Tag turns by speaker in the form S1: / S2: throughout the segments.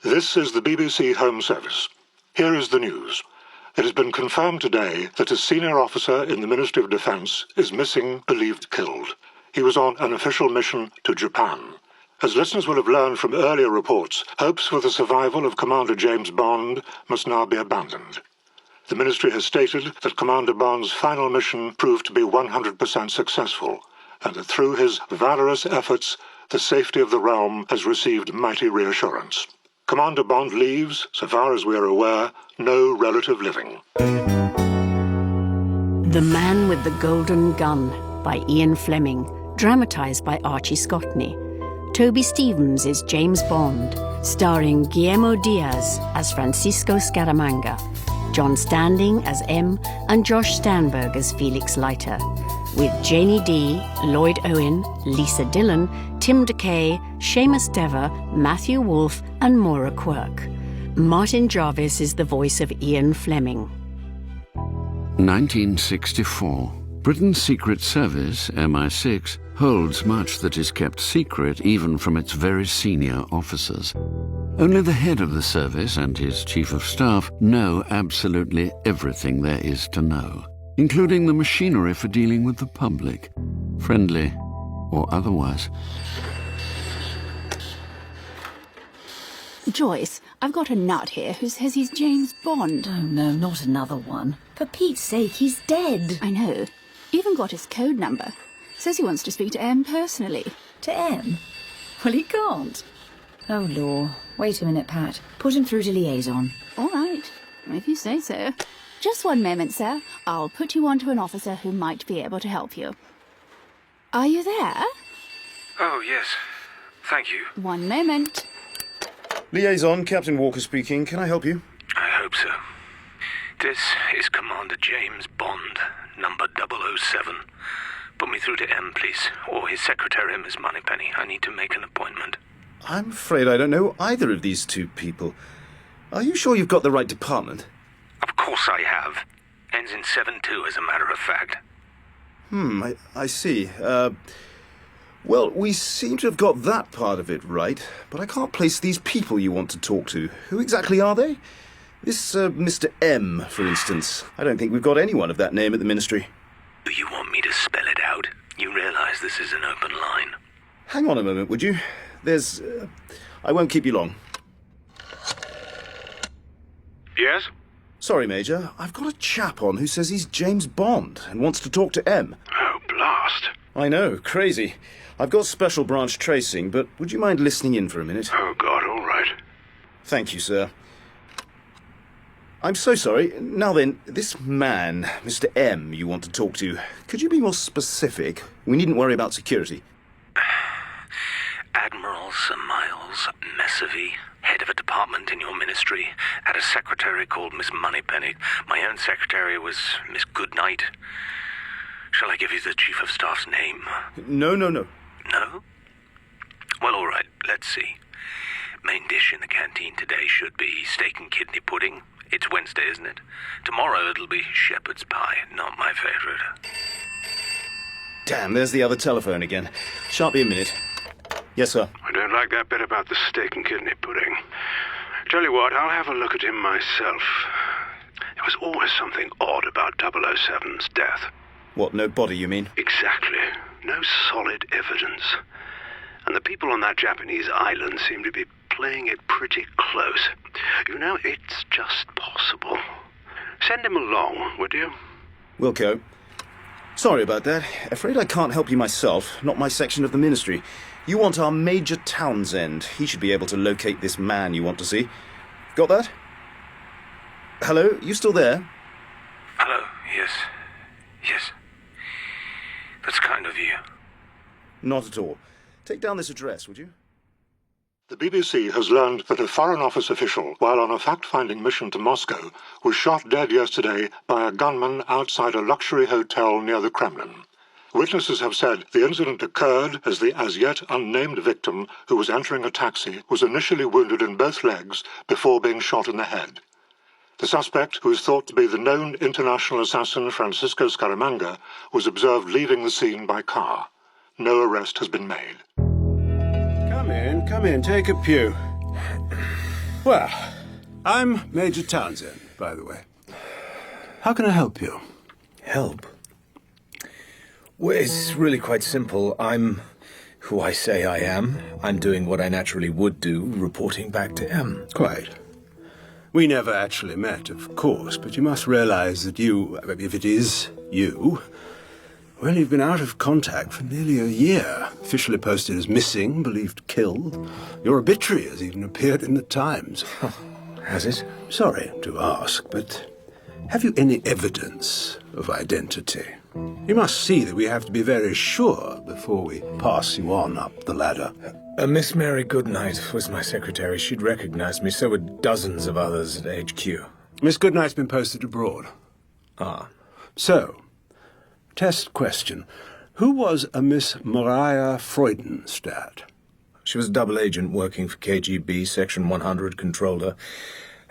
S1: This is the BBC Home Service. Here is the news. It has been confirmed today that a senior officer in the Ministry of Defence is missing, believed killed. He was on an official mission to Japan. As listeners will have learned from earlier reports, hopes for the survival of Commander James Bond must now be abandoned. The Ministry has stated that Commander Bond's final mission proved to be 100% successful, and that through his valorous efforts, the safety of the realm has received mighty reassurance. Commander Bond leaves, so far as we are aware, no relative living.
S2: The Man with the Golden Gun by Ian Fleming, dramatised by Archie Scottney. Toby Stephens is James Bond, starring Guillermo Diaz as Francisco Scaramanga, John Standing as M, and Josh Stanberg as Felix Leiter, with Janie Dee, Lloyd Owen, Lisa Dillon, Tim DeKay, Seamus Dever, Matthew Wolfe, and Moira Quirk. Martin Jarvis is the voice of Ian Fleming.
S3: 1964. Britain's Secret Service, MI6, holds much that is kept secret even from its very senior officers. Only the head of the service and his chief of staff know absolutely everything there is to know, including the machinery for dealing with the public, friendly or otherwise.
S4: Joyce, I've got a nut here who says he's James Bond.
S5: Oh no, not another one. For Pete's sake, he's dead.
S4: I know. Even got his code number. Says he wants to speak to M personally.
S5: To M? Well, he can't. Oh, law. Wait a minute, Pat. Put him through to liaison.
S4: All right, if you say so. Just one moment, sir. I'll put you on to an officer who might be able to help you. Are you there?
S6: Oh, yes. Thank you.
S4: One moment.
S7: Liaison, Captain Walker speaking. Can I help you?
S6: I hope so. This is Commander James Bond, number 007. Put me through to M, please, or his secretary, Miss Moneypenny. I need to make an appointment.
S7: I'm afraid I don't know either of these two people. Are you sure you've got the right department?
S6: Of course I have. Ends in 7-2, as a matter of fact.
S7: I see. Well, we seem to have got that part of it right, but I can't place these people you want to talk to. Who exactly are they? This, Mr. M, for instance. I don't think we've got anyone of that name at the Ministry.
S6: Do you want me to spell it out? You realise this is an open line.
S7: Hang on a moment, would you? There's... I won't keep you long.
S6: Yes?
S7: Sorry, Major. I've got a chap on who says he's James Bond and wants to talk to M.
S6: Oh, blast.
S7: I know, crazy. I've got special branch tracing, but would you mind listening in for a minute?
S6: Oh, God, all right.
S7: Thank you, sir. I'm so sorry. Now then, this man, Mr. M, you want to talk to, could you be more specific? We needn't worry about security.
S6: Admiral Sir Miles Messavy, head of a department in your ministry, had a secretary called Miss Moneypenny. My own secretary was Miss Goodnight. Shall I give you the Chief of Staff's name?
S7: No.
S6: No? Well, all right, let's see. Main dish in the canteen today should be steak and kidney pudding. It's Wednesday, isn't it? Tomorrow it'll be shepherd's pie, not my favourite.
S7: Damn, there's the other telephone again. Shan't be a minute. Yes, sir.
S8: I don't like that bit about the steak and kidney pudding. Tell you what, I'll have a look at him myself. There was always something odd about 007's death.
S7: What, no body, you mean?
S8: Exactly. No solid evidence. And the people on that Japanese island seem to be playing it pretty close. You know, it's just possible. Send him along, would you?
S7: Wilco. Sorry about that. Afraid I can't help you myself, not my section of the Ministry. You want our Major Townsend. He should be able to locate this man you want to see. Got that? Hello, you still there?
S6: Hello, yes. Yes. That's kind of you.
S7: Not at all. Take down this address, would you?
S1: The BBC has learned that a Foreign Office official, while on a fact-finding mission to Moscow, was shot dead yesterday by a gunman outside a luxury hotel near the Kremlin. Witnesses have said the incident occurred as the as-yet unnamed victim, who was entering a taxi, was initially wounded in both legs before being shot in the head. The suspect, who is thought to be the known international assassin Francisco Scaramanga, was observed leaving the scene by car. No arrest has been made.
S7: Come in, take a pew.
S9: Well, I'm Major Townsend, by the way. How can I help you?
S10: Help? Well, it's really quite simple. I'm who I say I am. I'm doing what I naturally would do, reporting back to M.
S9: Quite. We never actually met, of course, but you must realize that you, if it is you, well, you've been out of contact for nearly a year. Officially posted as missing, believed killed. Your obituary has even appeared in the Times.
S10: Has it?
S9: Sorry to ask, but have you any evidence of identity? You must see that we have to be very sure before we pass you on up the ladder.
S10: Miss Mary Goodnight was my secretary. She'd recognized me. So would dozens of others at HQ.
S9: Miss Goodnight's been posted abroad.
S10: Ah.
S9: So, test question. Who was a Miss Moira Freudenstadt?
S10: She was a double agent working for KGB, Section 100 controller.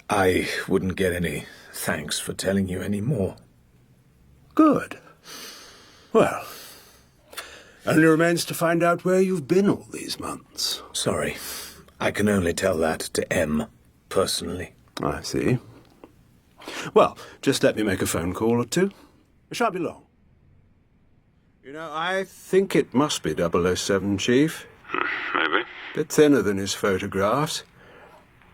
S10: I wouldn't get any thanks for telling you any more.
S9: Good. Well, only remains to find out where you've been all these months.
S10: Sorry. I can only tell that to M, personally.
S9: I see. Well, just let me make a phone call or two. It shan't be long. You know, I think it must be 007, Chief.
S6: Maybe.
S9: Bit thinner than his photographs.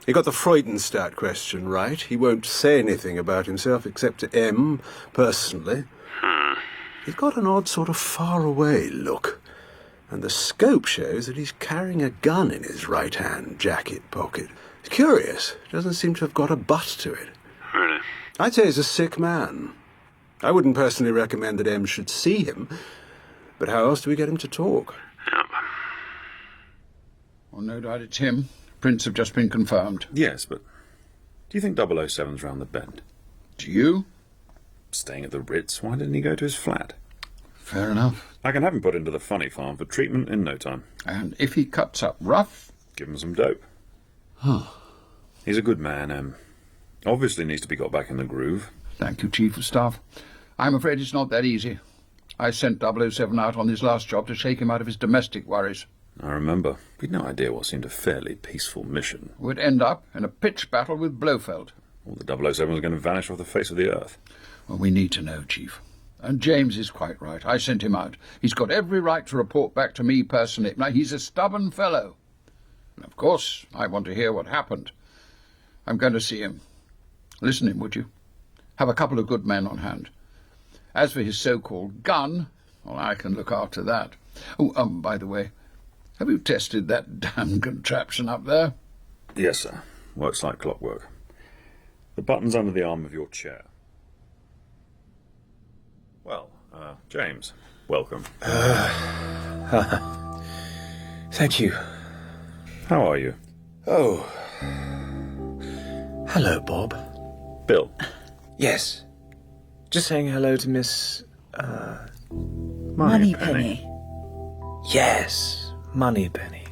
S9: He got the Freudenstadt question right. He won't say anything about himself except to M, personally. He's got an odd sort of far-away look. And the scope shows that he's carrying a gun in his right-hand jacket pocket. It's curious. Doesn't seem to have got a butt to it.
S6: Really?
S9: I'd say he's a sick man. I wouldn't personally recommend that M should see him. But how else do we get him to talk?
S6: Yep.
S11: Well, no doubt it's him. Prints have just been confirmed.
S12: Yes, but do you think 007's round the bend?
S11: Do you?
S12: Staying at the Ritz, why didn't he go to his flat?
S11: Fair enough.
S12: I can have him put into the funny farm for treatment in no time.
S11: And if he cuts up rough?
S12: Give him some dope.
S11: Huh.
S12: He's a good man, obviously needs to be got back in the groove.
S11: Thank you, Chief of Staff. I'm afraid it's not that easy. I sent 007 out on his last job to shake him out of his domestic worries.
S12: I remember. We'd no idea what seemed a fairly peaceful mission.
S11: We'd end up in a pitched battle with Blofeld.
S12: Well, the 007 was going to vanish off the face of the earth.
S11: Well, we need to know, Chief. And James is quite right. I sent him out. He's got every right to report back to me personally. Now, he's a stubborn fellow. And of course, I want to hear what happened. I'm going to see him. Listen to him, would you? Have a couple of good men on hand. As for his so-called gun, well, I can look after that. Oh, by the way, have you tested that damn contraption up there?
S12: Yes, sir. Works like clockwork. The button's under the arm of your chair. Well, James, welcome.
S10: Thank you.
S12: How are you?
S10: Oh. Hello, Bob.
S12: Bill.
S10: Yes. Just saying hello to Miss,
S5: Moneypenny.
S10: Yes, Moneypenny.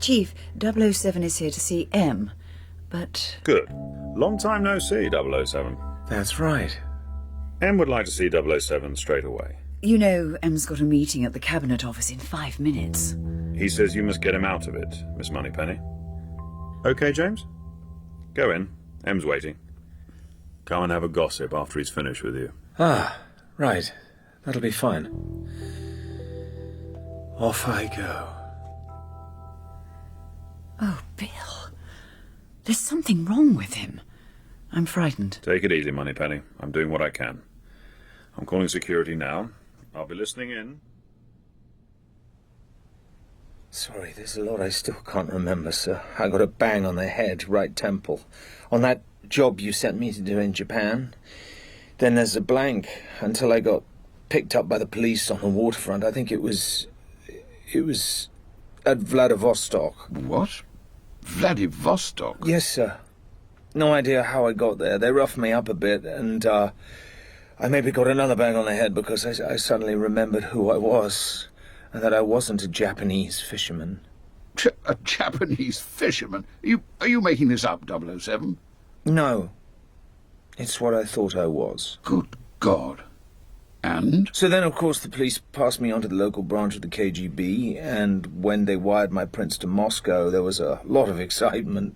S5: Chief, 007 is here to see M, but...
S12: Good. Long time no see, 007.
S10: That's right.
S12: M would like to see 007 straight away.
S5: You know, M's got a meeting at the Cabinet Office in 5 minutes.
S12: He says you must get him out of it, Miss Moneypenny. Okay, James? Go in. M's waiting. Come and have a gossip after he's finished with you.
S10: Ah, right. That'll be fine. Off I go.
S5: Oh, Bill. There's something wrong with him. I'm frightened.
S12: Take it easy, Moneypenny. I'm doing what I can. I'm calling security now. I'll be listening in.
S10: Sorry, there's a lot I still can't remember, sir. I got a bang on the head, right temple. On that job you sent me to do in Japan. Then there's a blank until I got picked up by the police on the waterfront. I think it was at Vladivostok.
S11: What? Vladivostok?
S10: Yes, sir. No idea how I got there. They roughed me up a bit, and I maybe got another bang on the head because I suddenly remembered who I was, and that I wasn't a Japanese fisherman.
S11: A Japanese fisherman? Are you making this up, 007?
S10: No. It's what I thought I was.
S11: Good God. And?
S10: So then, of course, the police passed me on to the local branch of the KGB, and when they wired my prints to Moscow, there was a lot of excitement.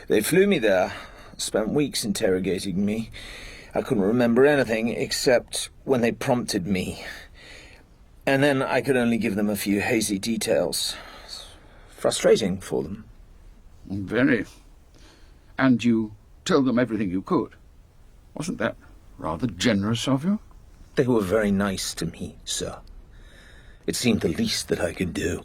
S10: They flew me there, spent weeks interrogating me. I couldn't remember anything except when they prompted me. And then I could only give them a few hazy details. Frustrating for them.
S11: Very. And you told them everything you could. Wasn't that rather generous of you?
S10: They were very nice to me, sir. It seemed the least that I could do.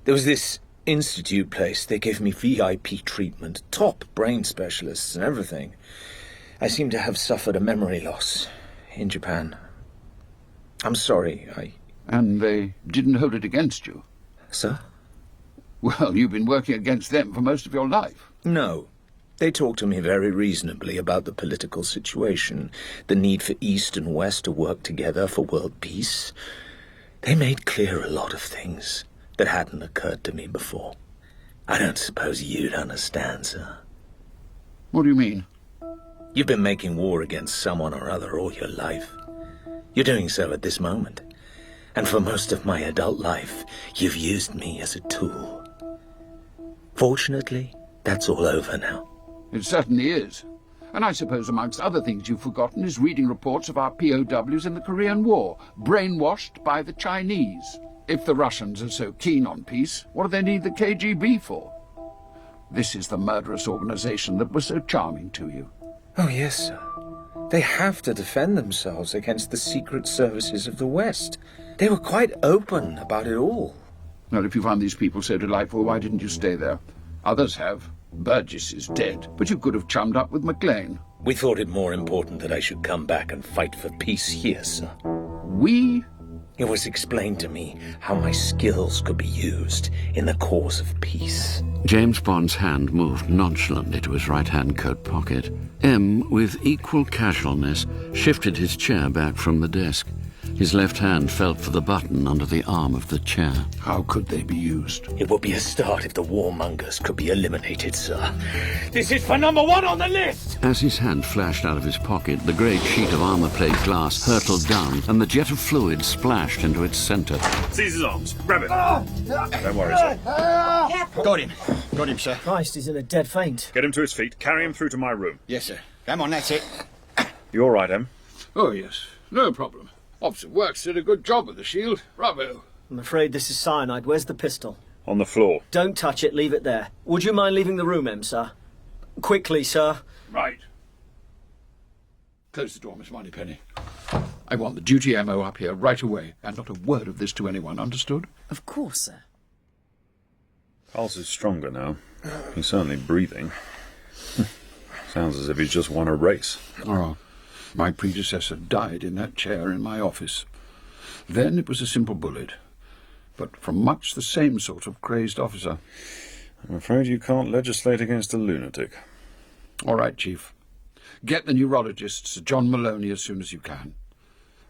S10: There was this institute place. They gave me VIP treatment, top brain specialists and everything. I seem to have suffered a memory loss in Japan. I'm sorry,
S11: And they didn't hold it against you?
S10: Sir?
S11: Well, you've been working against them for most of your life.
S10: No. They talked to me very reasonably about the political situation, the need for East and West to work together for world peace. They made clear a lot of things that hadn't occurred to me before. I don't suppose you'd understand, sir.
S11: What do you mean?
S10: You've been making war against someone or other all your life. You're doing so at this moment. And for most of my adult life, you've used me as a tool. Fortunately, that's all over now.
S11: It certainly is. And I suppose amongst other things you've forgotten is reading reports of our POWs in the Korean War, brainwashed by the Chinese. If the Russians are so keen on peace, what do they need the KGB for? This is the murderous organization that was so charming to you.
S10: Oh, yes, sir. They have to defend themselves against the secret services of the West. They were quite open about it all.
S11: Well, if you found these people so delightful, why didn't you stay there? Others have. Burgess is dead, but you could have chummed up with McLean.
S10: We thought it more important that I should come back and fight for peace here, sir.
S11: We?
S10: It was explained to me how my skills could be used in the cause of peace.
S3: James Bond's hand moved nonchalantly to his right-hand coat pocket. M, with equal casualness, shifted his chair back from the desk. His left hand felt for the button under the arm of the chair.
S11: How could they be used?
S10: It would be a start if the warmongers could be eliminated, sir. This is for number one on the list!
S3: As his hand flashed out of his pocket, the great sheet of armor-plate glass hurtled down, and the jet of fluid splashed into its center.
S12: Seize his arms. Grab him. Don't worry, sir.
S13: Got him. Got him, sir.
S14: Christ, he's in a dead faint.
S12: Get him to his feet. Carry him through to my room.
S13: Yes, sir. Come on, that's it.
S12: You all right, Em?
S11: Oh, yes. No problem. Officer Works did a good job with the shield. Bravo.
S14: I'm afraid this is cyanide. Where's the pistol?
S12: On the floor.
S14: Don't touch it. Leave it there. Would you mind leaving the room, M, sir? Quickly, sir.
S11: Right. Close the door, Miss Moneypenny. I want the duty MO up here right away, and not a word of this to anyone, understood?
S5: Of course, sir.
S12: Pulse is stronger now. He's certainly breathing. Sounds as if he's just won a race.
S11: Oh, my predecessor died in that chair in my office. Then it was a simple bullet, but from much the same sort of crazed officer.
S12: I'm afraid you can't legislate against a lunatic.
S11: All right, Chief. Get the neurologist, Sir John Maloney, as soon as you can.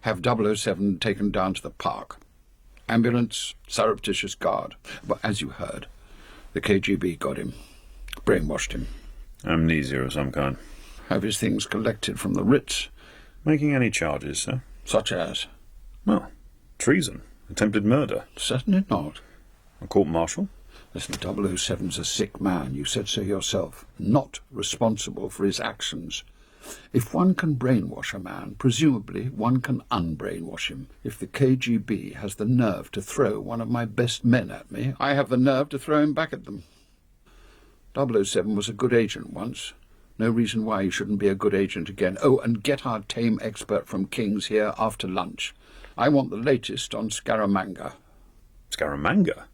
S11: Have 007 taken down to the park. Ambulance, surreptitious guard. But as you heard, the KGB got him. Brainwashed him.
S12: Amnesia of some kind.
S11: Have his things collected from the Ritz.
S12: Making any charges, sir?
S11: Such as?
S12: Well, treason, attempted murder.
S11: Certainly not.
S12: A court-martial?
S3: Listen, 007's a sick man, you said so yourself, not responsible for his actions. If one can brainwash a man, presumably one can unbrainwash him. If the KGB has the nerve to throw one of my best men at me, I have the nerve to throw him back at them. 007 was a good agent once. No reason why he shouldn't be a good agent again. Oh, and get our tame expert from King's here after lunch. I want the latest on Scaramanga.
S12: Scaramanga?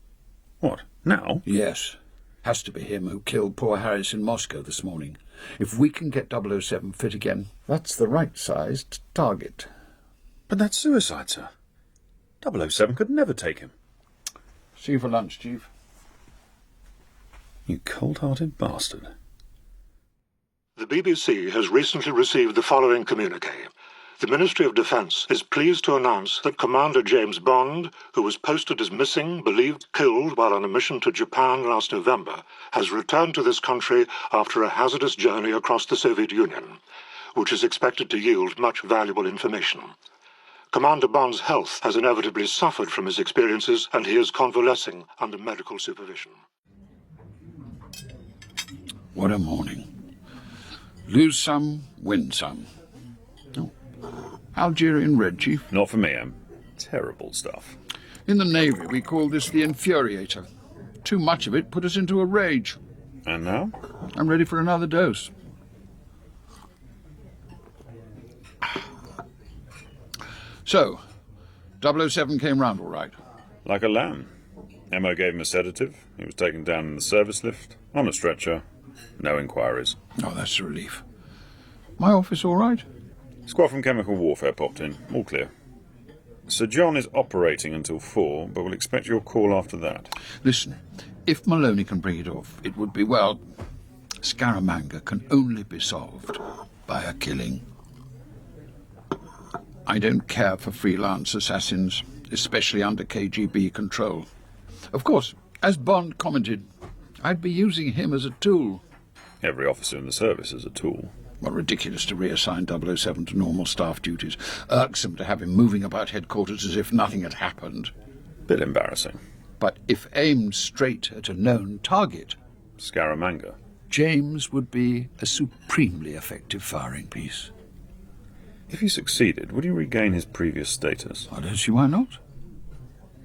S12: What, now?
S3: Yes. Has to be him who killed poor Harris in Moscow this morning. If we can get 007 fit again, that's the right-sized target.
S12: But that's suicide, sir. 007 could never take him.
S11: See you for lunch, Chief.
S12: You cold-hearted bastard.
S1: The BBC has recently received the following communique. The Ministry of Defence is pleased to announce that Commander James Bond, who was posted as missing, believed killed while on a mission to Japan last November, has returned to this country after a hazardous journey across the Soviet Union, which is expected to yield much valuable information. Commander Bond's health has inevitably suffered from his experiences, and he is convalescing under medical supervision.
S11: What a morning. Lose some, win some. Oh. Algerian Red, Chief?
S12: Not for me, Em. Terrible stuff.
S11: In the Navy, we call this the infuriator. Too much of it put us into a rage.
S12: And now?
S11: I'm ready for another dose. So, 007 came round all right?
S12: Like a lamb. Emma gave him a sedative. He was taken down in the service lift, on a stretcher. No inquiries.
S11: Oh, that's a relief. My office all right?
S12: Squad from Chemical Warfare popped in. All clear. Sir John is operating until 4, but we'll expect your call after that.
S11: Listen, if Maloney can bring it off, it would be, well, Scaramanga can only be solved by a killing. I don't care for freelance assassins, especially under KGB control. Of course, as Bond commented, I'd be using him as a tool.
S12: Every officer in the service is a tool.
S11: Well, ridiculous to reassign 007 to normal staff duties. Irksome to have him moving about headquarters as if nothing had happened.
S12: Bit embarrassing.
S11: But if aimed straight at a known target...
S12: Scaramanga.
S11: James would be a supremely effective firing piece.
S12: If he succeeded, would he regain his previous status?
S11: I don't see why not.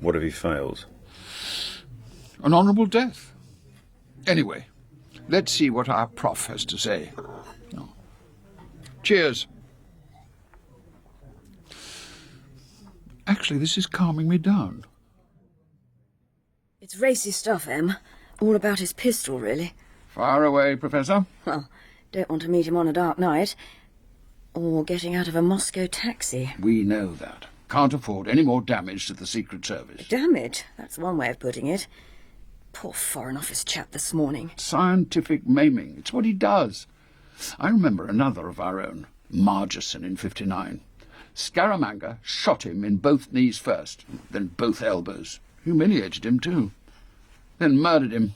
S12: What if he fails?
S11: An honourable death. Anyway, let's see what our prof has to say. Oh. Cheers. Actually, this is calming me down.
S5: It's racy stuff, Em. All about his pistol, really.
S11: Fire away, Professor.
S5: Well, don't want to meet him on a dark night. Or getting out of a Moscow taxi.
S11: We know that. Can't afford any more damage to the Secret Service.
S5: Damage? That's one way of putting it. Poor Foreign Office chap this morning.
S11: Scientific maiming. It's what he does. I remember another of our own, Margeson in 59. Scaramanga shot him in both knees first, then both elbows. Humiliated him, too. Then murdered him.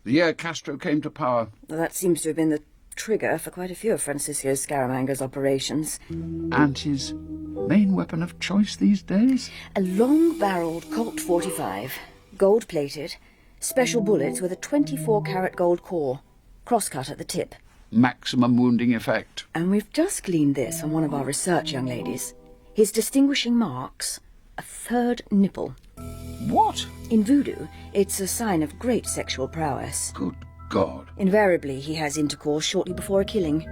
S11: The year Castro came to power.
S5: Well, that seems to have been the trigger for quite a few of Francisco Scaramanga's operations.
S11: And his main weapon of choice these days?
S5: A long-barreled Colt 45, gold-plated, special bullets with a 24-carat gold core, cross-cut at the tip.
S11: Maximum wounding effect.
S5: And we've just gleaned this from one of our research young ladies. His distinguishing marks, a third nipple.
S11: What?
S5: In voodoo, it's a sign of great sexual prowess.
S11: Good God.
S5: Invariably, he has intercourse shortly before a killing.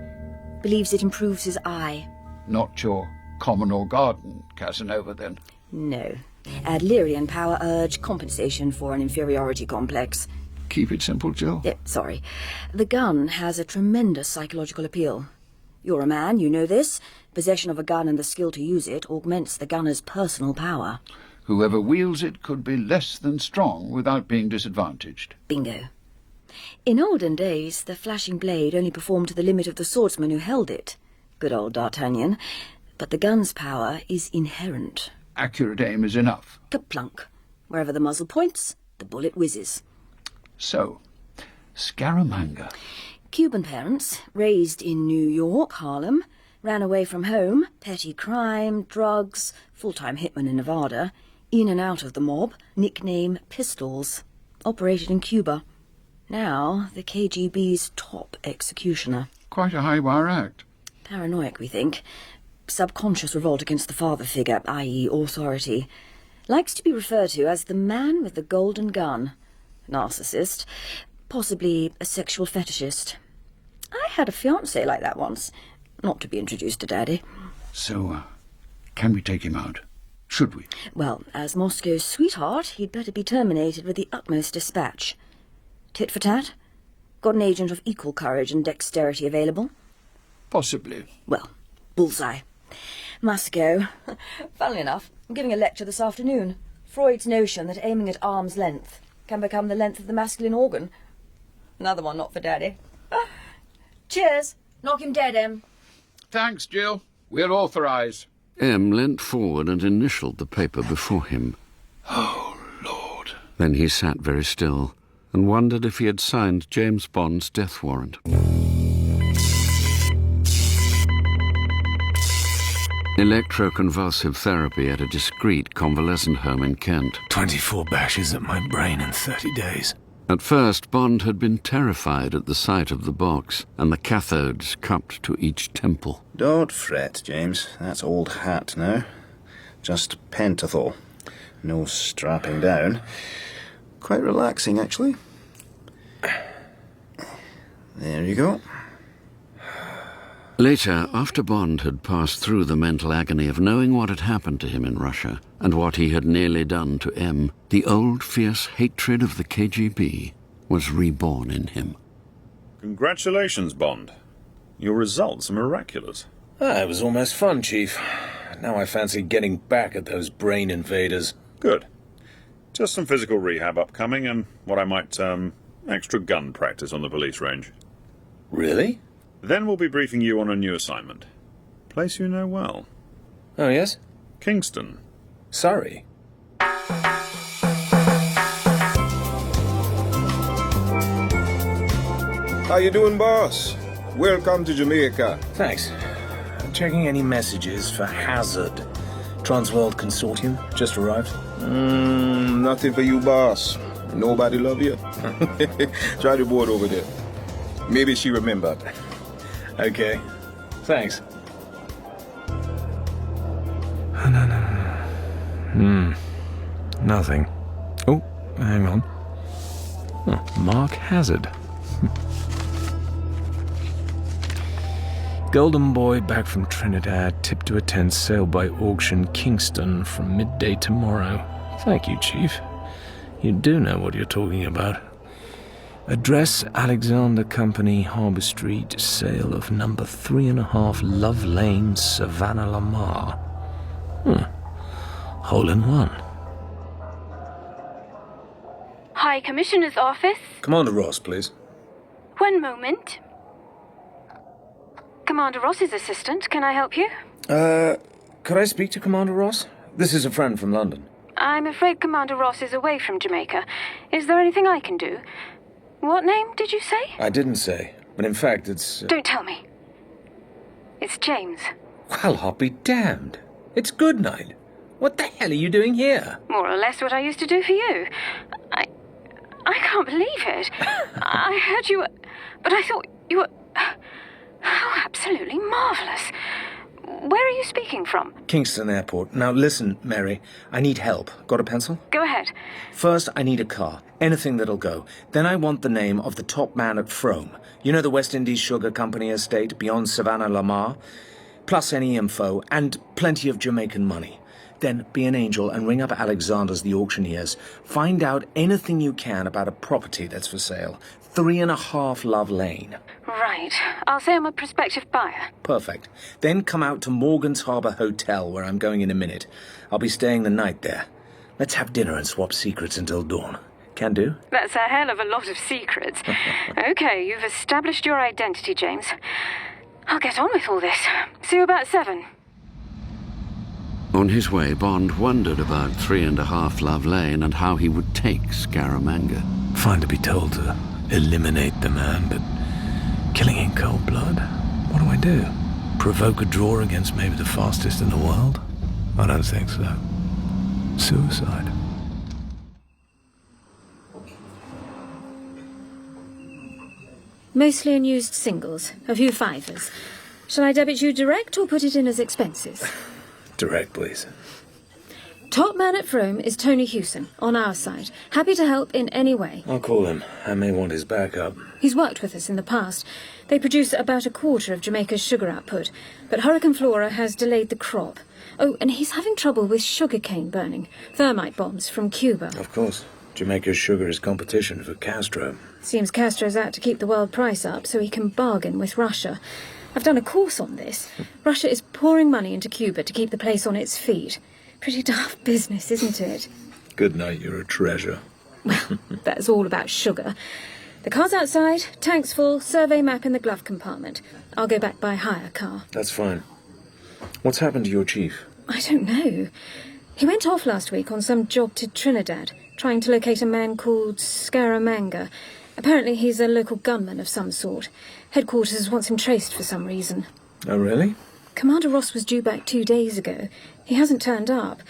S5: Believes it improves his eye.
S11: Not your common or garden Casanova, then?
S5: No. Adlerian power urge, compensation for an inferiority complex.
S11: Keep it simple, Jill.
S5: Yeah, sorry. The gun has a tremendous psychological appeal. You're a man, you know this. Possession of a gun and the skill to use it augments the gunner's personal power.
S11: Whoever wields it could be less than strong without being disadvantaged.
S5: Bingo. In olden days, the flashing blade only performed to the limit of the swordsman who held it. Good old D'Artagnan. But the gun's power is inherent.
S11: Accurate aim is enough.
S5: Kaplunk. Wherever the muzzle points, the bullet whizzes.
S11: So, Scaramanga.
S5: Cuban parents, raised in New York, Harlem, ran away from home, petty crime, drugs, full-time hitman in Nevada, in and out of the mob, nickname Pistols, operated in Cuba. Now, the KGB's top executioner.
S11: Quite a high-wire act.
S5: Paranoic, we think. Subconscious revolt against the father figure, i.e. authority. Likes to be referred to as the man with the golden gun. Narcissist. Possibly a sexual fetishist. I had a fiancé like that once. Not to be introduced to Daddy.
S11: So, can we take him out? Should we?
S5: Well, as Moscow's sweetheart, he'd better be terminated with the utmost dispatch. Tit for tat? Got an agent of equal courage and dexterity available?
S11: Possibly.
S5: Well, bullseye. Must go. Funnily enough, I'm giving a lecture this afternoon. Freud's notion that aiming at arm's length can become the length of the masculine organ. Another one not for Daddy. Cheers. Knock him dead, Em.
S11: Thanks, Jill. We're authorised.
S3: M leant forward and initialed the paper before him.
S11: Oh, Lord.
S3: Then he sat very still and wondered if he had signed James Bond's death warrant. Electroconvulsive therapy at a discreet convalescent home in Kent.
S15: 24 bashes at my brain in 30 days.
S3: At first, Bond had been terrified at the sight of the box and the cathodes cupped to each temple.
S7: Don't fret, James. That's old hat now. Just pentothal. No strapping down. Quite relaxing, actually. There you go.
S3: Later, after Bond had passed through the mental agony of knowing what had happened to him in Russia and what he had nearly done to M, the old fierce hatred of the KGB was reborn in him.
S12: Congratulations, Bond. Your results are miraculous.
S10: It was almost fun, Chief. Now I fancy getting back at those brain invaders.
S12: Good. Just some physical rehab upcoming and what I might term extra gun practice on the police range.
S10: Really?
S12: Then we'll be briefing you on a new assignment. Place you know well.
S10: Oh, yes?
S12: Kingston.
S10: Sorry.
S9: How you doing, boss? Welcome to Jamaica.
S10: Thanks. Checking any messages for Hazard. Transworld Consortium just arrived.
S9: Nothing for you, boss. Nobody love you. Try the board over there. Maybe she remembered.
S10: Okay. Thanks.
S15: Nothing. Oh, hang on. Oh, Mark Hazard. Golden boy back from Trinidad, tipped to attend sale by auction Kingston from midday tomorrow. Thank you, Chief. You do know what you're talking about. Address Alexander Company, Harbour Street, sale of number 3.5 Love Lane, Savannah Lamar. Hole in one.
S16: High Commissioner's office.
S10: Commander Ross, please.
S16: One moment. Commander Ross's assistant, can I help you?
S10: Could I speak to Commander Ross? This is a friend from London.
S16: I'm afraid Commander Ross is away from Jamaica. Is there anything I can do? What name did you say?
S10: I didn't say, but in fact it's...
S16: Don't tell me. It's James.
S10: Well, I'll be damned. It's Goodnight. What the hell are you doing here?
S16: More or less what I used to do for you. I can't believe it. I heard you were... But I thought you were... How absolutely marvellous. Where are you speaking from?
S10: Kingston Airport. Now listen, Mary, I need help. Got a pencil?
S16: Go ahead.
S10: First, I need a car. Anything that'll go. Then I want the name of the top man at Frome. You know the West Indies Sugar Company estate beyond Savannah Lamar? Plus any info, and plenty of Jamaican money. Then be an angel and ring up Alexander's the auctioneers. Find out anything you can about a property that's for sale. 3.5 Love Lane.
S16: Right. I'll say I'm a prospective buyer.
S10: Perfect. Then come out to Morgan's Harbour Hotel, where I'm going in a minute. I'll be staying the night there. Let's have dinner and swap secrets until dawn. Can do?
S16: That's a hell of a lot of secrets. Okay, you've established your identity, James. I'll get on with all this. See you about 7.
S3: On his way, Bond wondered about 3.5 Love Lane and how he would take Scaramanga.
S15: Fine to be told to eliminate the man, but killing in cold blood? What do I do? Provoke a draw against maybe the fastest in the world? I don't think so. Suicide.
S17: Mostly unused singles, a few fivers. Shall I debit you direct or put it in as expenses?
S10: Direct, please.
S17: Top man at Frome is Tony Hewson, on our side. Happy to help in any way.
S10: I'll call him. I may want his backup.
S17: He's worked with us in the past. They produce about 1/4 of Jamaica's sugar output, but Hurricane Flora has delayed the crop. Oh, and he's having trouble with sugarcane burning. Thermite bombs from Cuba.
S10: Of course. Jamaica's sugar is competition for Castro.
S17: Seems Castro's out to keep the world price up so he can bargain with Russia. I've done a course on this. Russia is pouring money into Cuba to keep the place on its feet. Pretty daft business, isn't it?
S10: Good night, you're a treasure.
S17: Well, that's all about sugar. The car's outside, tank's full, survey map in the glove compartment. I'll go back by hire car.
S10: That's fine. What's happened to your chief?
S17: I don't know. He went off last week on some job to Trinidad, trying to locate a man called Scaramanga. Apparently he's a local gunman of some sort. Headquarters wants him traced for some reason.
S10: Oh, really?
S17: Commander Ross was due back 2 days ago. He hasn't turned up.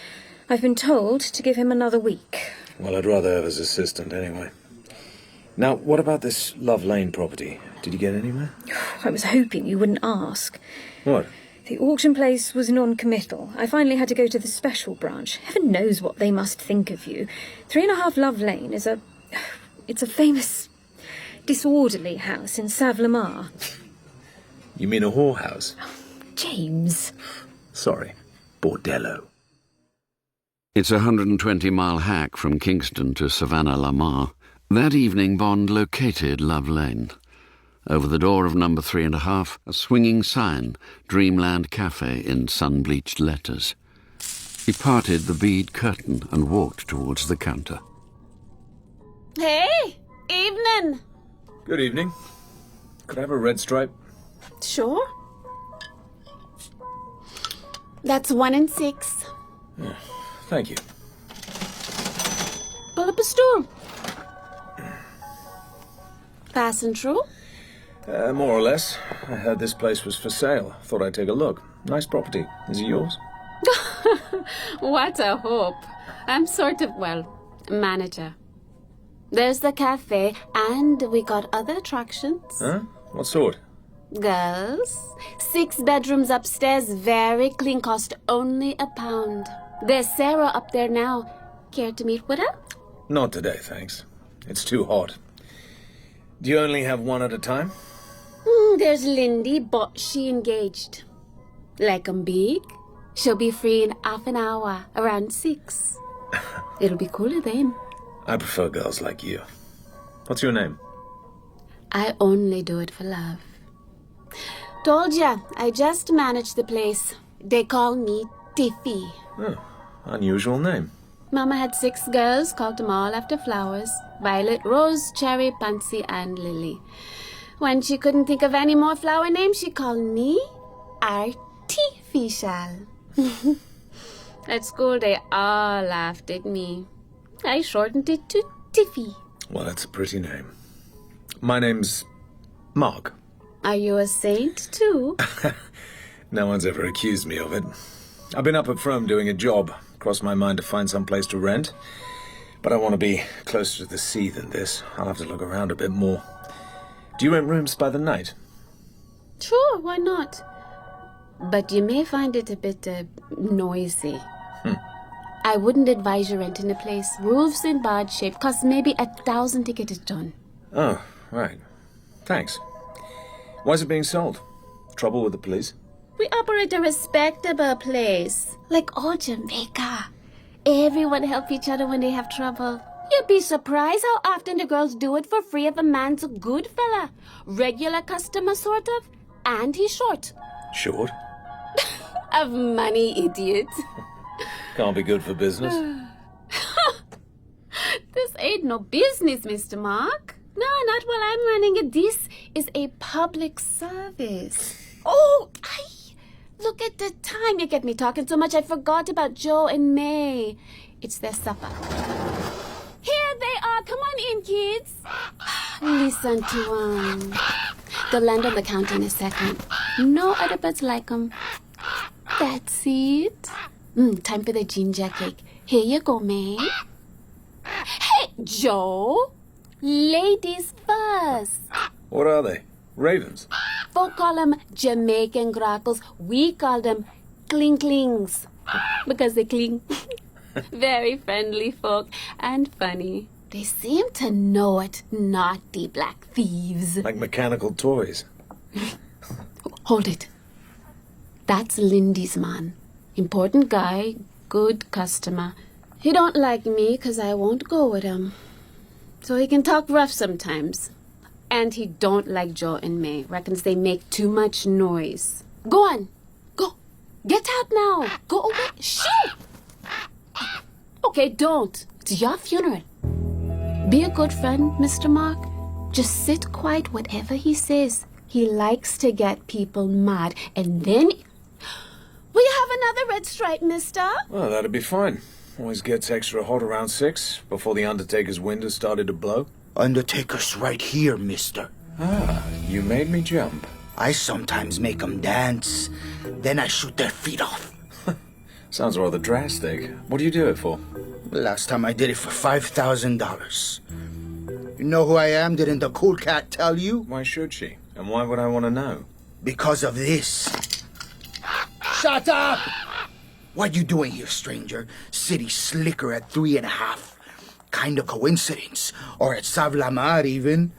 S17: I've been told to give him another week.
S10: Well, I'd rather have his assistant anyway. Now, what about this Love Lane property? Did you get anywhere?
S17: I was hoping you wouldn't ask.
S10: What?
S17: The auction place was non-committal. I finally had to go to the special branch. Heaven knows what they must think of you. 3.5 Love Lane is it's a famous disorderly house in Savlamar.
S10: You mean a whorehouse?
S17: James.
S10: Sorry. Bordello.
S3: It's a 120-mile hack from Kingston to Savannah-la-Mar. That evening, Bond located Love Lane. Over the door of number 3.5, a swinging sign, Dreamland Cafe, in sun-bleached letters. He parted the bead curtain and walked towards the counter.
S18: Hey! Evening!
S10: Good evening. Could I have a red stripe?
S18: Sure. That's 1 and 6.
S10: Yeah, thank you.
S18: Pull up a stool. Passing through?
S10: More or less. I heard this place was for sale. Thought I'd take a look. Nice property. Is it yours?
S18: What a hope. I'm sort of, manager. There's the cafe, and we got other attractions.
S10: Huh? What sort?
S18: Girls. 6 bedrooms upstairs, very clean, cost only £1. There's Sarah up there now. Care to meet with her?
S10: Not today, thanks. It's too hot. Do you only have one at a time?
S18: There's Lindy, but she engaged. Like 'em big. She'll be free in half an hour, around 6. It'll be cooler then.
S10: I prefer girls like you. What's your name?
S18: I only do it for love. Told ya, I just manage the place. They call me Tiffy.
S10: Oh, unusual name.
S18: Mama had 6 girls, called them all after flowers. Violet, Rose, Cherry, Pansy, and Lily. When she couldn't think of any more flower names, she called me Artificial. At school, they all laughed at me. I shortened it to Tiffy.
S10: Well, that's a pretty name. My name's Mark.
S18: Are you a saint, too?
S10: No one's ever accused me of it. I've been up at Frome doing a job. Crossed my mind to find some place to rent. But I want to be closer to the sea than this. I'll have to look around a bit more. Do you rent rooms by the night?
S18: Sure, why not? But you may find it a bit noisy. I wouldn't advise you renting a place. Roof's in bad shape. Costs maybe 1,000 to get it done.
S10: Oh, right. Thanks. Why's it being sold? Trouble with the police?
S18: We operate a respectable place. Like all Jamaica. Everyone help each other when they have trouble. You'd be surprised how often the girls do it for free if a man's a good fella. Regular customer, sort of. And he's short.
S10: Short?
S18: Of money, idiot.
S10: Can't be good for business.
S18: This ain't no business, Mr. Mark. No, not while I'm running it. This is a public service. Oh, look at the time. You get me talking so much I forgot about Joe and May. It's their supper. Here they are. Come on in, kids. Listen to 'em. They'll land on the counter in a second. No other birds like 'em. That's it. Time for the ginger cake. Here you go, May. Hey, Joe. Ladies first.
S10: What are they? Ravens?
S18: Folk call them Jamaican grackles. We call them cling-clings. Because they cling. Very friendly folk and funny. They seem to know it. Naughty black thieves.
S10: Like mechanical toys.
S18: Hold it. That's Lindy's man. Important guy, good customer. He don't like me because I won't go with him. So he can talk rough sometimes. And he don't like Joe and May. Reckons they make too much noise. Go on. Go. Get out now. Go away. Shoo! Okay, don't. It's your funeral. Be a good friend, Mr. Mark. Just sit quiet whatever he says. He likes to get people mad. And then... Will you have another red stripe, mister?
S10: Well, that'd be fine. Always gets extra hot around 6, before the Undertaker's wind has started to blow.
S19: Undertaker's right here, mister.
S10: Ah, you made me jump.
S19: I sometimes make 'em dance, then I shoot their feet off.
S10: Sounds rather drastic. What do you do it for?
S19: Last time I did it for $5,000. You know who I am? Didn't the cool cat tell you?
S10: Why should she? And why would I want to know?
S19: Because of this. Shut up! What you doing here, stranger? City slicker at 3.5. Kind of coincidence. Or at Savlamar, even.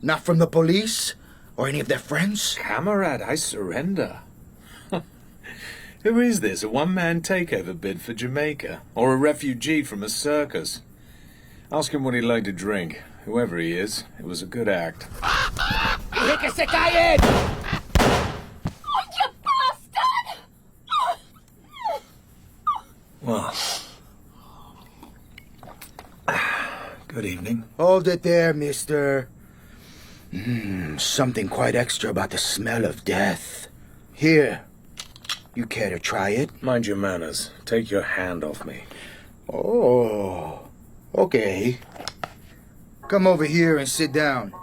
S19: Not from the police? Or any of their friends?
S10: Camarade, I surrender. Who is this? A one-man takeover bid for Jamaica? Or a refugee from a circus? Ask him what he'd like to drink. Whoever he is, it was a good act.
S19: ¡Se caen!
S16: Oh, you bastard!
S10: Well, good evening.
S19: Hold it there, mister. Something quite extra about the smell of death. Here. You care to try it?
S10: Mind your manners. Take your hand off me.
S19: Oh, okay. Come over here and sit down.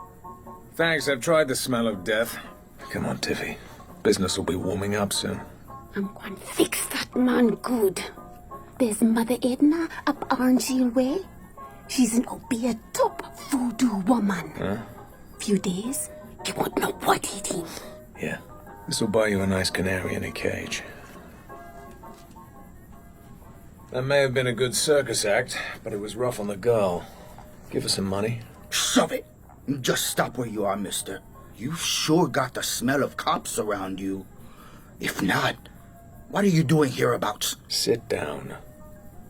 S10: Thanks, I've tried the smell of death. Come on, Tiffy. Business will be warming up soon.
S18: I'm going to fix that man good. There's Mother Edna up Orangehill Way. She's an opiate top voodoo woman.
S10: Huh?
S18: Few days, you won't know what eating.
S10: Yeah. This will buy you a nice canary in a cage. That may have been a good circus act, but it was rough on the girl. Give her some money.
S19: Shove it! Just stop where you are, mister. You've sure got the smell of cops around you. If not, what are you doing hereabouts?
S10: Sit down.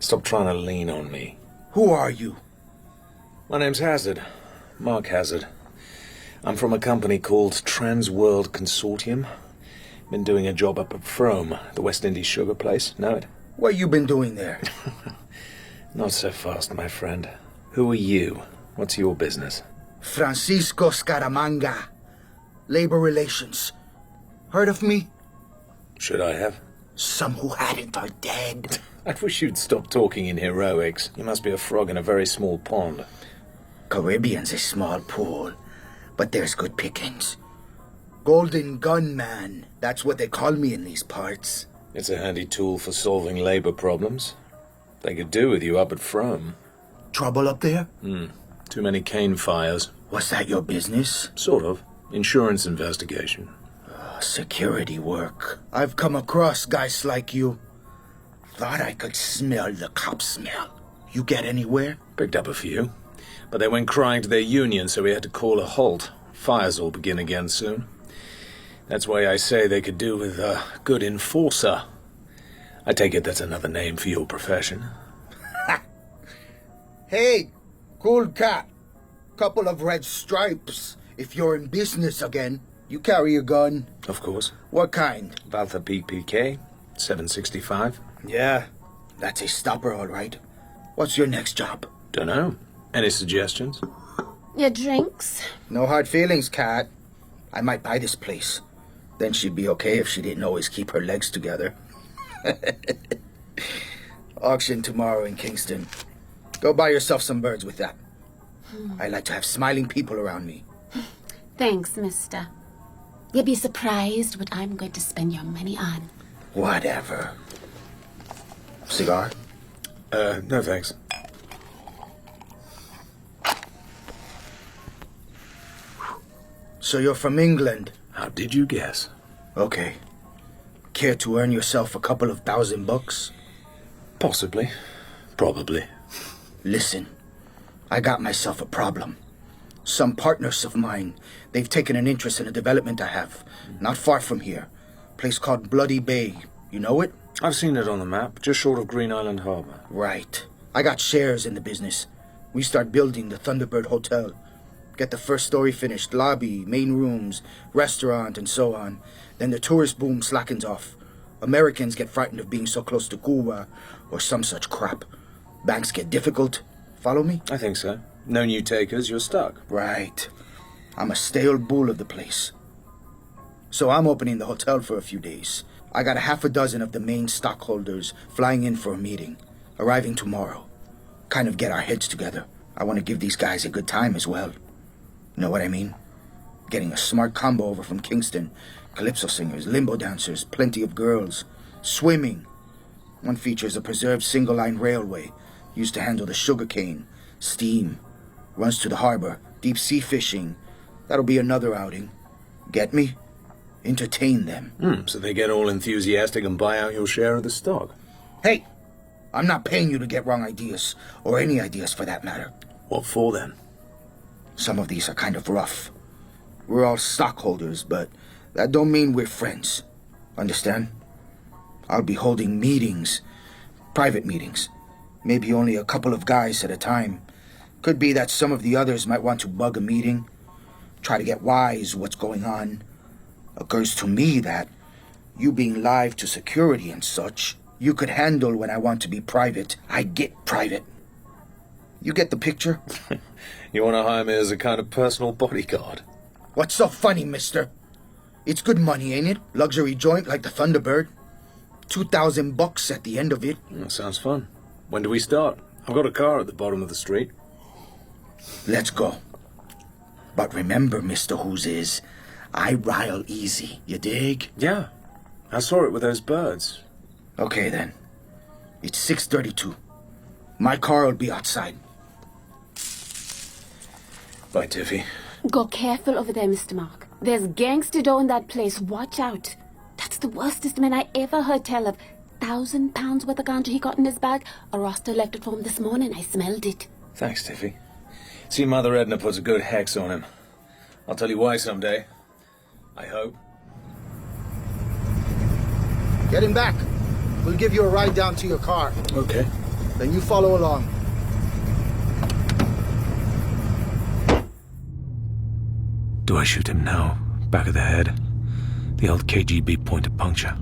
S10: Stop trying to lean on me.
S19: Who are you?
S10: My name's Hazard. Mark Hazard. I'm from a company called Trans World Consortium. Been doing a job up at Frome, the West Indies sugar place. Know it?
S19: What you been doing there?
S10: Not so fast, my friend. Who are you? What's your business?
S19: Francisco Scaramanga. Labor Relations. Heard of me?
S10: Should I have?
S19: Some who hadn't are dead.
S10: I wish you'd stop talking in heroics. You must be a frog in a very small pond.
S19: Caribbean's a small pool, but there's good pickings. Golden Gun Man, that's what they call me in these parts.
S10: It's a handy tool for solving labor problems. They could do with you up at Frome.
S19: Trouble up there?
S10: Too many cane fires.
S19: Was that your business?
S10: Sort of. Insurance investigation.
S19: Security work. I've come across guys like you. Thought I could smell the cop smell. You get anywhere?
S10: Picked up a few. But they went crying to their union, so we had to call a halt. Fires will begin again soon. That's why I say they could do with a good enforcer. I take it that's another name for your profession.
S19: Hey, cool cat. Couple of red stripes. If you're in business again, you carry a gun.
S10: Of course.
S19: What kind?
S10: Valtha PPK, 765.
S19: Yeah, that's a stopper, all right. What's your next job?
S10: Dunno. Any suggestions?
S18: Your drinks?
S19: No hard feelings, cat. I might buy this place. Then she'd be okay if she didn't always keep her legs together. Auction tomorrow in Kingston. Go buy yourself some birds with that. I like to have smiling people around me.
S18: Thanks, mister. You'll be surprised what I'm going to spend your money on.
S19: Whatever. Cigar?
S10: No thanks.
S19: So you're from England?
S10: How did you guess?
S19: Okay. Care to earn yourself a couple of $1,000?
S10: Possibly. Probably.
S19: Listen, I got myself a problem. Some partners of mine, they've taken an interest in a development I have, not far from here. Place called Bloody Bay. You know it?
S10: I've seen it on the map, just short of Green Island Harbor.
S19: Right. I got shares in the business. We start building the Thunderbird Hotel. Get the first story finished, lobby, main rooms, restaurant, and so on. Then the tourist boom slackens off. Americans get frightened of being so close to Cuba, or some such crap. Banks get difficult. Follow me?
S10: I think so. No new takers, you're stuck.
S19: Right. I'm a stale bull of the place. So I'm opening the hotel for a few days. I got 6 of the main stockholders flying in for a meeting, arriving tomorrow. Kind of get our heads together. I want to give these guys a good time as well. Know what I mean? Getting a smart combo over from Kingston. Calypso singers, limbo dancers, plenty of girls. Swimming. One features a preserved single-line railway used to handle the sugarcane. Steam. Runs to the harbor, Deep sea fishing. That'll be another outing. Get me? Entertain them.
S9: So they get all enthusiastic and buy out your share of the stock.
S19: Hey! I'm not paying you to get wrong ideas, or any ideas for that matter.
S9: What for, then?
S19: Some of these are kind of rough. We're all stockholders, but that don't mean we're friends. Understand? I'll be holding meetings. Private meetings. Maybe only a couple of guys at a time. Could be that some of the others might want to bug a meeting. Try to get wise what's going on. Occurs to me that, you being live to security and such, you could handle when I want to be private. I get private. You get the picture?
S9: You want to hire me as a kind of personal bodyguard?
S19: What's so funny, mister? It's good money, ain't it? Luxury joint like the Thunderbird. $2,000 at the end of it.
S9: That sounds fun. When do we start? I've got a car at the bottom of the street.
S19: Let's go. But remember, Mr. Who's is, I rile easy, you dig?
S9: Yeah. I saw it with those birds.
S19: Okay, then. It's 6:32. My car will be outside.
S9: Bye, Tiffy.
S18: Go careful over there, Mr. Mark. There's gangster dough in that place. Watch out. That's the worstest man I ever heard tell of. £1,000 worth of ganja he got in his bag. A roster left it for him this morning. I smelled it.
S9: Thanks, Tiffy. See, Mother Edna puts a good hex on him. I'll tell you why someday. I hope.
S19: Get him back. We'll give you a ride down to your car.
S9: Okay.
S19: Then you follow along.
S15: Do I shoot him now? Back of the head? The old KGB point of puncture?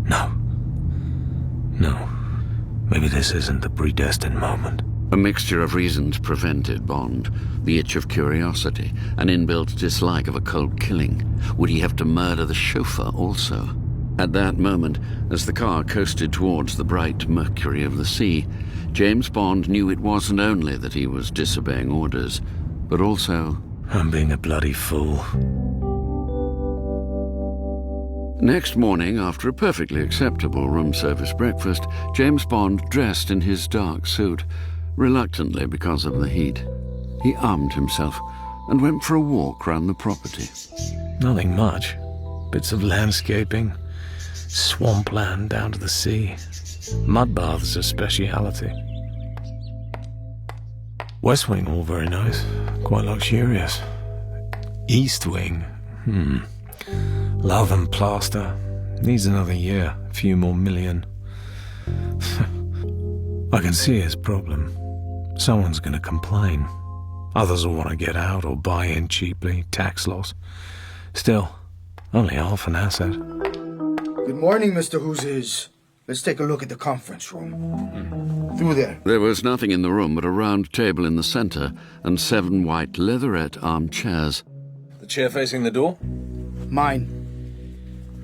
S15: No. No. Maybe this isn't the predestined moment.
S3: A mixture of reasons prevented Bond. The itch of curiosity, an inbuilt dislike of a cold killing. Would he have to murder the chauffeur also? At that moment, as the car coasted towards the bright mercury of the sea, James Bond knew it wasn't only that he was disobeying orders, but also...
S15: I'm being a bloody fool.
S3: Next morning, after a perfectly acceptable room service breakfast, James Bond dressed in his dark suit, reluctantly because of the heat. He armed himself and went for a walk round the property.
S15: Nothing much. Bits of landscaping, swampland down to the sea. Mud baths a speciality. West wing, all very nice. Quite luxurious. East wing, love and plaster. Needs another year, a few more million. I can see his problem. Someone's going to complain. Others will want to get out or buy in cheaply, tax loss. Still, only half an asset.
S19: Good morning, Mr. Who's is. Let's take a look at the conference room. Through there.
S3: There was nothing in the room but a round table in the center and 7 white leatherette armchairs.
S9: The chair facing the door?
S19: Mine.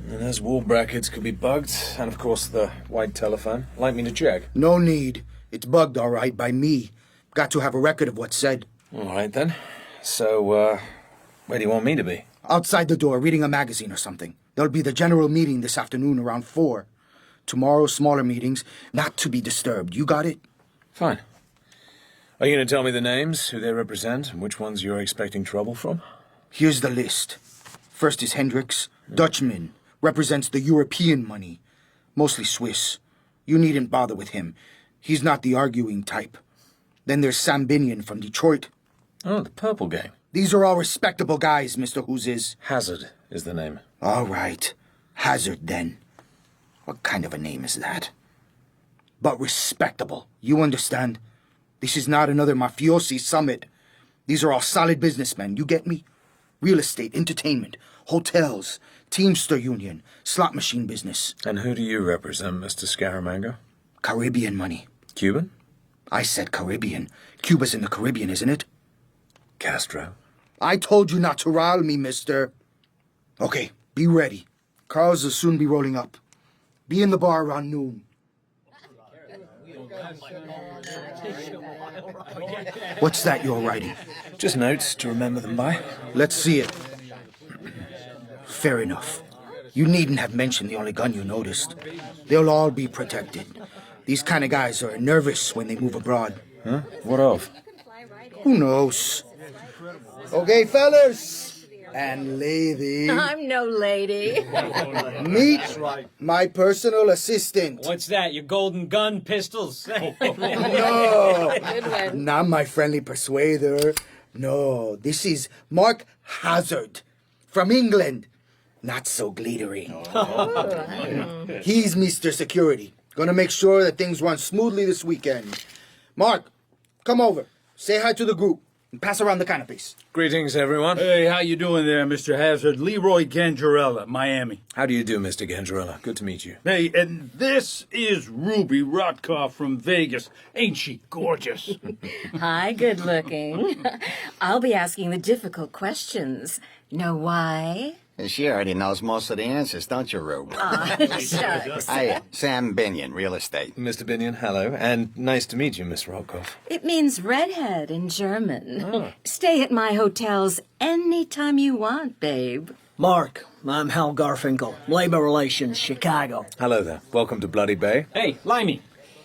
S9: And those wall brackets could be bugged, and of course the white telephone. Like me to check?
S19: No need. It's bugged, all right, by me. Got to have a record of what's said.
S9: All right, then. So, where do you want me to be?
S19: Outside the door, reading a magazine or something. There'll be the general meeting this afternoon around 4. Tomorrow, smaller meetings, not to be disturbed. You got it?
S9: Fine. Are you going to tell me the names, who they represent, and which ones you're expecting trouble from?
S19: Here's the list. First is Hendricks, Dutchman, represents the European money, mostly Swiss. You needn't bother with him. He's not the arguing type. Then there's Sam Binion from Detroit.
S9: Oh, the Purple Gang.
S19: These are all respectable guys, Mr. Who's is.
S9: Hazard is the name.
S19: All right. Hazard, then. What kind of a name is that? But respectable. You understand? This is not another mafiosi summit. These are all solid businessmen. You get me? Real estate, entertainment, hotels, Teamster Union, slot machine business.
S9: And who do you represent, Mr. Scaramanga?
S19: Caribbean money.
S9: Cuban?
S19: I said Caribbean. Cuba's in the Caribbean, isn't it?
S9: Castro.
S19: I told you not to rile me, mister. Okay, be ready. Cars will soon be rolling up. Be in the bar around noon. What's that you're writing?
S9: Just notes to remember them by.
S19: Let's see it. Fair enough. You needn't have mentioned the only gun you noticed. They'll all be protected. These kind of guys are nervous when they move abroad.
S9: Huh? What of?
S19: Who knows? Okay, fellas and lady.
S5: I'm no lady.
S19: Meet my personal assistant.
S14: What's that, your golden gun pistols?
S19: No, not my friendly persuader. No, this is Mark Hazard from England. Not so glittery. He's Mr. Security. Gonna make sure that things run smoothly this weekend. Mark, come over. Say hi to the group. And pass around the canapes.
S20: Greetings, everyone.
S21: Hey, how you doing there, Mr. Hazard? Leroy Gangerella, Miami.
S20: How do you do, Mr. Gangerella? Good to meet you.
S21: Hey, and this is Ruby Rotkoff from Vegas. Ain't she gorgeous?
S5: Hi, good looking. I'll be asking the difficult questions. Know why?
S13: She already knows most of the answers, don't you, Rube?
S5: Aw, shucks.
S13: Hi, Sam Binion, real estate.
S20: Mr. Binion, hello, and nice to meet you, Miss Rotkoff.
S5: It means redhead in German. Stay at my hotels anytime you want, babe.
S14: Mark, I'm Hal Garfinkel, Labor Relations, Chicago.
S20: Hello there. Welcome to Bloody Bay.
S22: Hey, Limey.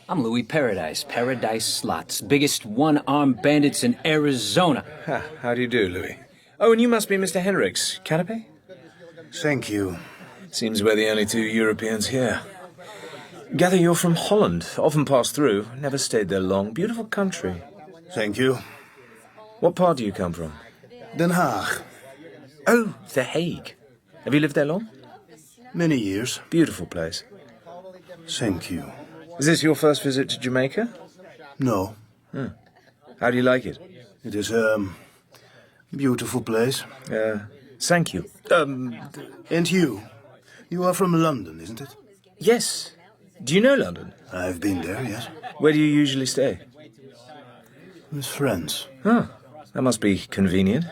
S22: I'm Louis Paradise, Paradise Slots, biggest one-armed bandits in Arizona.
S20: How do you do, Louis? Oh, and you must be Mr. Henricks. Canapé?
S19: Thank you.
S20: Seems we're the only two Europeans here. Gather you're from Holland. Often pass through. Never stayed there long. Beautiful country.
S19: Thank you.
S20: What part do you come from?
S19: Den Haag.
S20: Oh, The Hague. Have you lived there long?
S19: Many years.
S20: Beautiful place.
S19: Thank you.
S20: Is this your first visit to Jamaica?
S19: No.
S20: How do you like it?
S19: It is a beautiful place.
S20: Thank you.
S19: And you? You are from London, isn't it?
S20: Yes. Do you know London?
S19: I've been there, yes.
S20: Where do you usually stay?
S19: With friends.
S20: Oh, that must be convenient.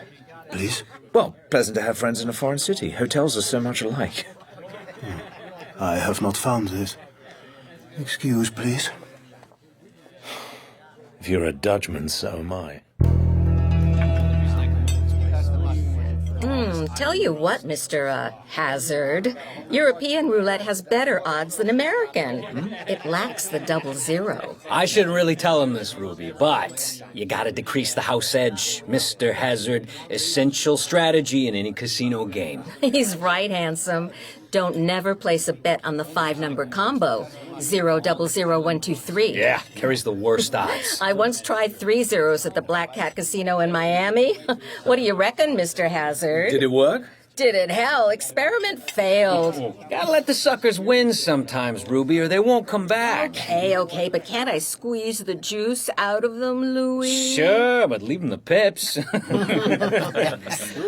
S19: Please?
S20: Well, pleasant to have friends in a foreign city. Hotels are so much alike.
S19: I have not found this. Excuse, please.
S20: If you're a Dutchman, so am I.
S5: Tell you what, Mr. Hazard. European roulette has better odds than American. It lacks the 00.
S22: I shouldn't really tell him this, Ruby, but you gotta decrease the house edge, Mr. Hazard. Essential strategy in any casino game.
S5: He's right, handsome. Don't never place a bet on the 5-number combo. 0000123.
S22: Yeah, carries the worst odds.
S5: I once tried 3 zeros at the Black Cat Casino in Miami. What do you reckon, Mr. Hazard?
S20: Did it work?
S5: Did it? Hell, experiment failed.
S22: Gotta let the suckers win sometimes, Ruby, or they won't come back.
S5: Okay, but can't I squeeze the juice out of them, Louis?
S22: Sure, but leave them the pips.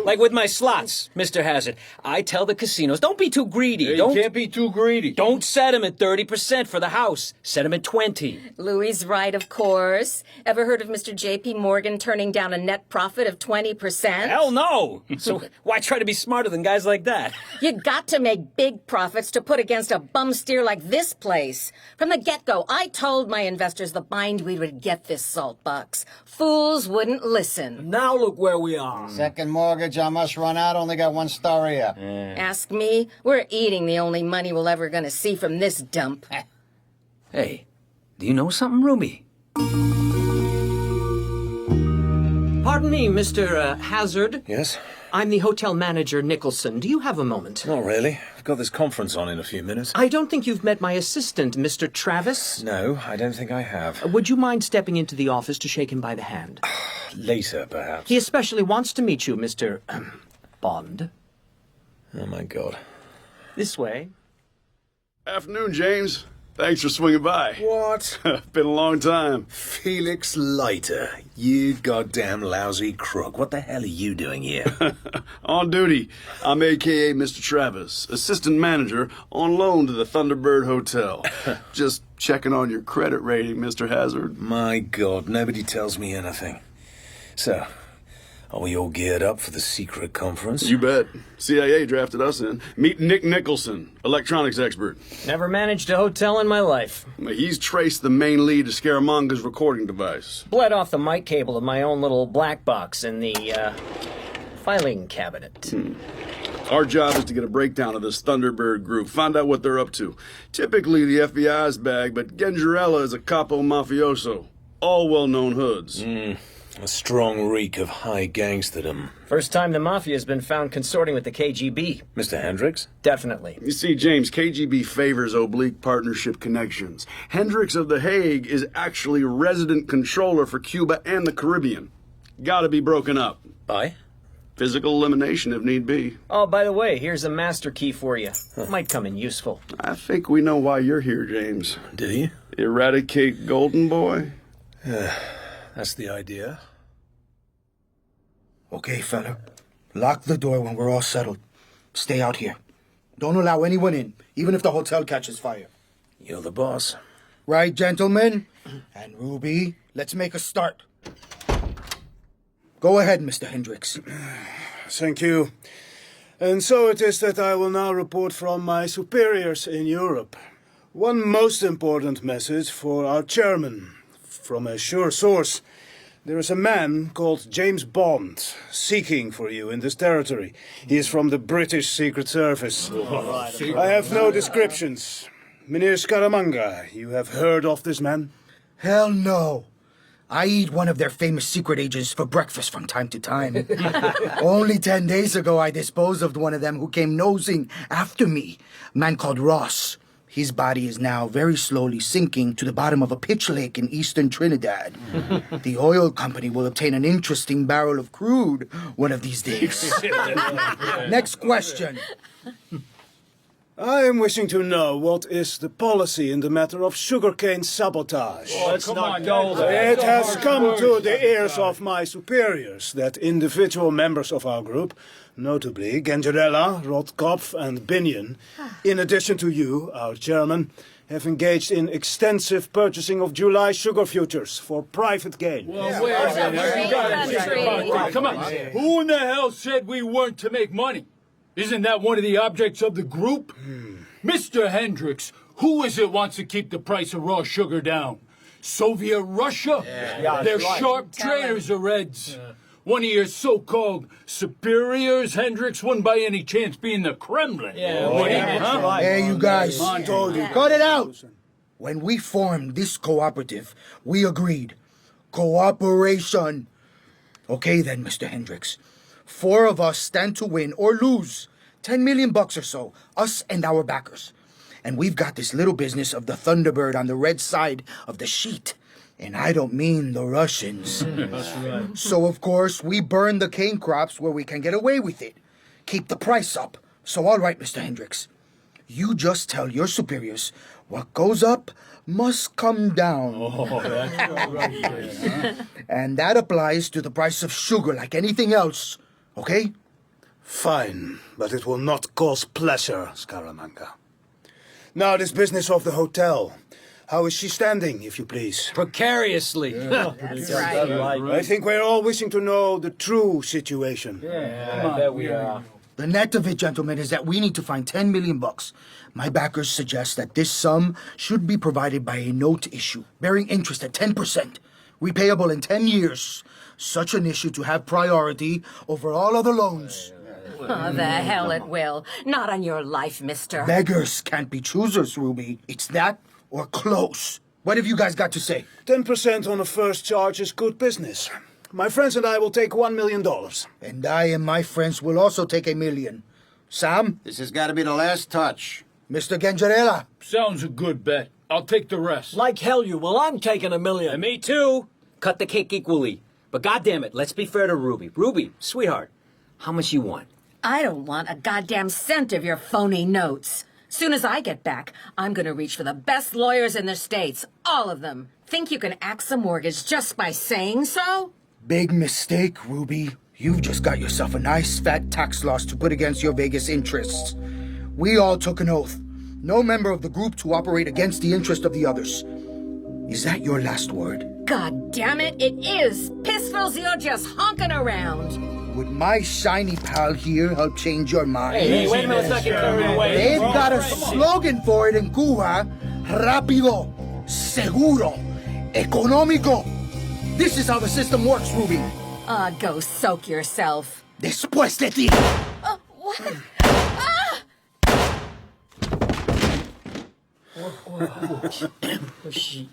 S22: Like with my slots, Mr. Hazard. I tell the casinos, don't be too greedy.
S21: You can't be too greedy.
S22: Don't set them at 30% for the house. Set them at 20.
S5: Louis' right, of course. Ever heard of Mr. J.P. Morgan turning down a net profit of 20%?
S22: Hell no! So why try to be smarter than guys like that?
S5: You got to make big profits to put against a bum steer like this place. From the get-go, I told my investors the bindweed would get this salt bucks. Fools wouldn't listen.
S14: Now look where we are.
S13: Second mortgage, I must run out. Only got one story up.
S5: Ask me. We're eating the only money we'll ever gonna see from this dump.
S22: Hey, do you know something, Ruby?
S14: Pardon me, Mr. Hazard.
S20: Yes?
S14: I'm the hotel manager, Nicholson. Do you have a moment?
S20: Not really. I've got this conference on in a few minutes.
S14: I don't think you've met my assistant, Mr. Travis.
S20: No, I don't think I have.
S14: Would you mind stepping into the office to shake him by the hand?
S20: Later, perhaps.
S14: He especially wants to meet you, Mr. Bond.
S20: Oh, my God.
S14: This way.
S23: Afternoon, James. Thanks for swinging by.
S9: What?
S23: Been a long time.
S9: Felix Leiter, you goddamn lousy crook. What the hell are you doing here?
S23: On duty. I'm a.k.a. Mr. Travis, assistant manager on loan to the Thunderbird Hotel. Just checking on your credit rating, Mr. Hazard.
S9: My God, nobody tells me anything. So, are we all geared up for the secret conference?
S23: You bet. CIA drafted us in. Meet Nick Nicholson, electronics expert.
S14: Never managed a hotel in my life.
S23: He's traced the main lead to Scaramanga's recording device.
S14: Bled off the mic cable of my own little black box in the, filing cabinet.
S23: Our job is to get a breakdown of this Thunderbird group, find out what they're up to. Typically the FBI's bag, but Gangerella is a capo mafioso. All well-known hoods.
S20: A strong reek of high gangsterdom.
S14: First time the Mafia's been found consorting with the KGB.
S20: Mr. Hendricks?
S14: Definitely.
S23: You see, James, KGB favors oblique partnership connections. Hendricks of The Hague is actually resident controller for Cuba and the Caribbean. Gotta be broken up.
S20: By?
S23: Physical elimination if need be.
S14: Oh, by the way, here's a master key for you. Might come in useful.
S23: I think we know why you're here, James.
S20: Do you?
S23: Eradicate Golden Boy?
S20: That's the idea.
S19: Okay, fella. Lock the door when we're all settled. Stay out here. Don't allow anyone in, even if the hotel catches fire.
S20: You're the boss.
S19: Right, gentlemen? And Ruby, let's make a start. Go ahead, Mr. Hendricks.
S9: Thank you. And so it is that I will now report from my superiors in Europe. One most important message for our chairman. From a sure source, there is a man called James Bond seeking for you in this territory. He is from the British Secret Service. I have no descriptions. Meneer Scaramanga, you have heard of this man?
S19: Hell no. I eat one of their famous secret agents for breakfast from time to time. Only 10 days ago, I disposed of one of them who came nosing after me. A man called Ross. His body is now very slowly sinking to the bottom of a pitch lake in eastern Trinidad. The oil company will obtain an interesting barrel of crude one of these days. Next question.
S9: I am wishing to know what is the policy in the matter of sugarcane sabotage.
S21: Let's not go there.
S9: It has come to the ears of my superiors that individual members of our group, notably Ganjarella, Rotkopf and Binion, in addition to you, our chairman, have engaged in extensive purchasing of July sugar futures for private gain.
S21: Well, wait a minute. Come on. Who in the hell said we weren't to make money? Isn't that one of the objects of the group? Mr. Hendricks, who is it wants to keep the price of raw sugar down? Soviet Russia? They're sharp traders of Reds. One of your so-called superiors, Hendricks, wouldn't by any chance be in the Kremlin.
S19: Hey, you guys. Cut it out. When we formed this cooperative, we agreed. Cooperation. Okay then, Mr. Hendricks. 4 of us stand to win or lose. 10 million bucks or so, us and our backers. And we've got this little business of the Thunderbird on the red side of the sheet. And I don't mean the Russians. So, of course, we burn the cane crops where we can get away with it. Keep the price up. So, all right, Mr. Hendricks. You just tell your superiors what goes up must come down. And that applies to the price of sugar like anything else. Okay?
S9: Fine, but it will not cause pleasure, Scaramanga. Now, this business of the hotel. How is she standing, if you please?
S22: Precariously.
S14: That's right.
S9: I think we're all wishing to know the true situation.
S14: I bet we are.
S19: The net of it, gentlemen, is that we need to find 10 million bucks. My backers suggest that this sum should be provided by a note issue, bearing interest at 10%, repayable in 10 years. Such an issue to have priority over all other loans.
S2: Oh, the hell it will. Not on your life, mister.
S19: Beggars can't be choosers, Ruby. It's that or close. What have you guys got to say?
S9: 10% on the first charge is good business. My friends and I will take $1 million.
S19: And I and my friends will also take $1 million. Sam?
S13: This has got to be the last touch.
S19: Mr. Ganjarella?
S21: Sounds a good bet. I'll take the rest.
S22: Like hell you will. I'm taking $1 million.
S14: And me too. Cut the cake equally. But goddamn it, let's be fair to Ruby. Ruby, sweetheart, how much you want?
S2: I don't want a goddamn cent of your phony notes. Soon as I get back, I'm gonna reach for the best lawyers in the States. All of them. Think you can axe a mortgage just by saying so?
S19: Big mistake, Ruby. You've just got yourself a nice fat tax loss to put against your Vegas interests. We all took an oath. No member of the group to operate against the interest of the others. Is that your last word?
S2: God damn it, it is! Pissfuls, you're just honking around.
S19: Would my shiny pal here help change your mind?
S14: Hey, wait a minute, let's not get carried away.
S19: They've got a slogan for it in Cuba. Rápido, seguro, económico. This is how the system works, Ruby.
S2: Go soak yourself.
S19: Después de ti.
S2: What?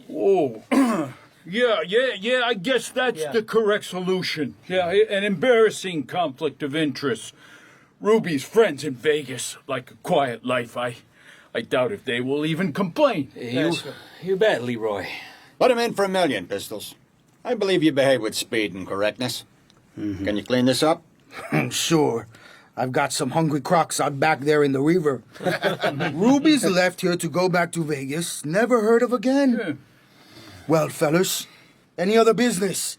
S21: Whoa. Yeah, I guess that's the correct solution. Yeah, an embarrassing conflict of interest. Ruby's friends in Vegas, like a quiet life. I doubt if they will even complain.
S14: You bet, Leroy.
S13: Put him in for $1 million, Pistols. I believe you behave with speed and correctness. Can you clean this up?
S19: Sure. I've got some hungry crocs out back there in the river. Ruby's left here to go back to Vegas. Never heard of again.
S21: Yeah.
S19: Well, fellas, any other business?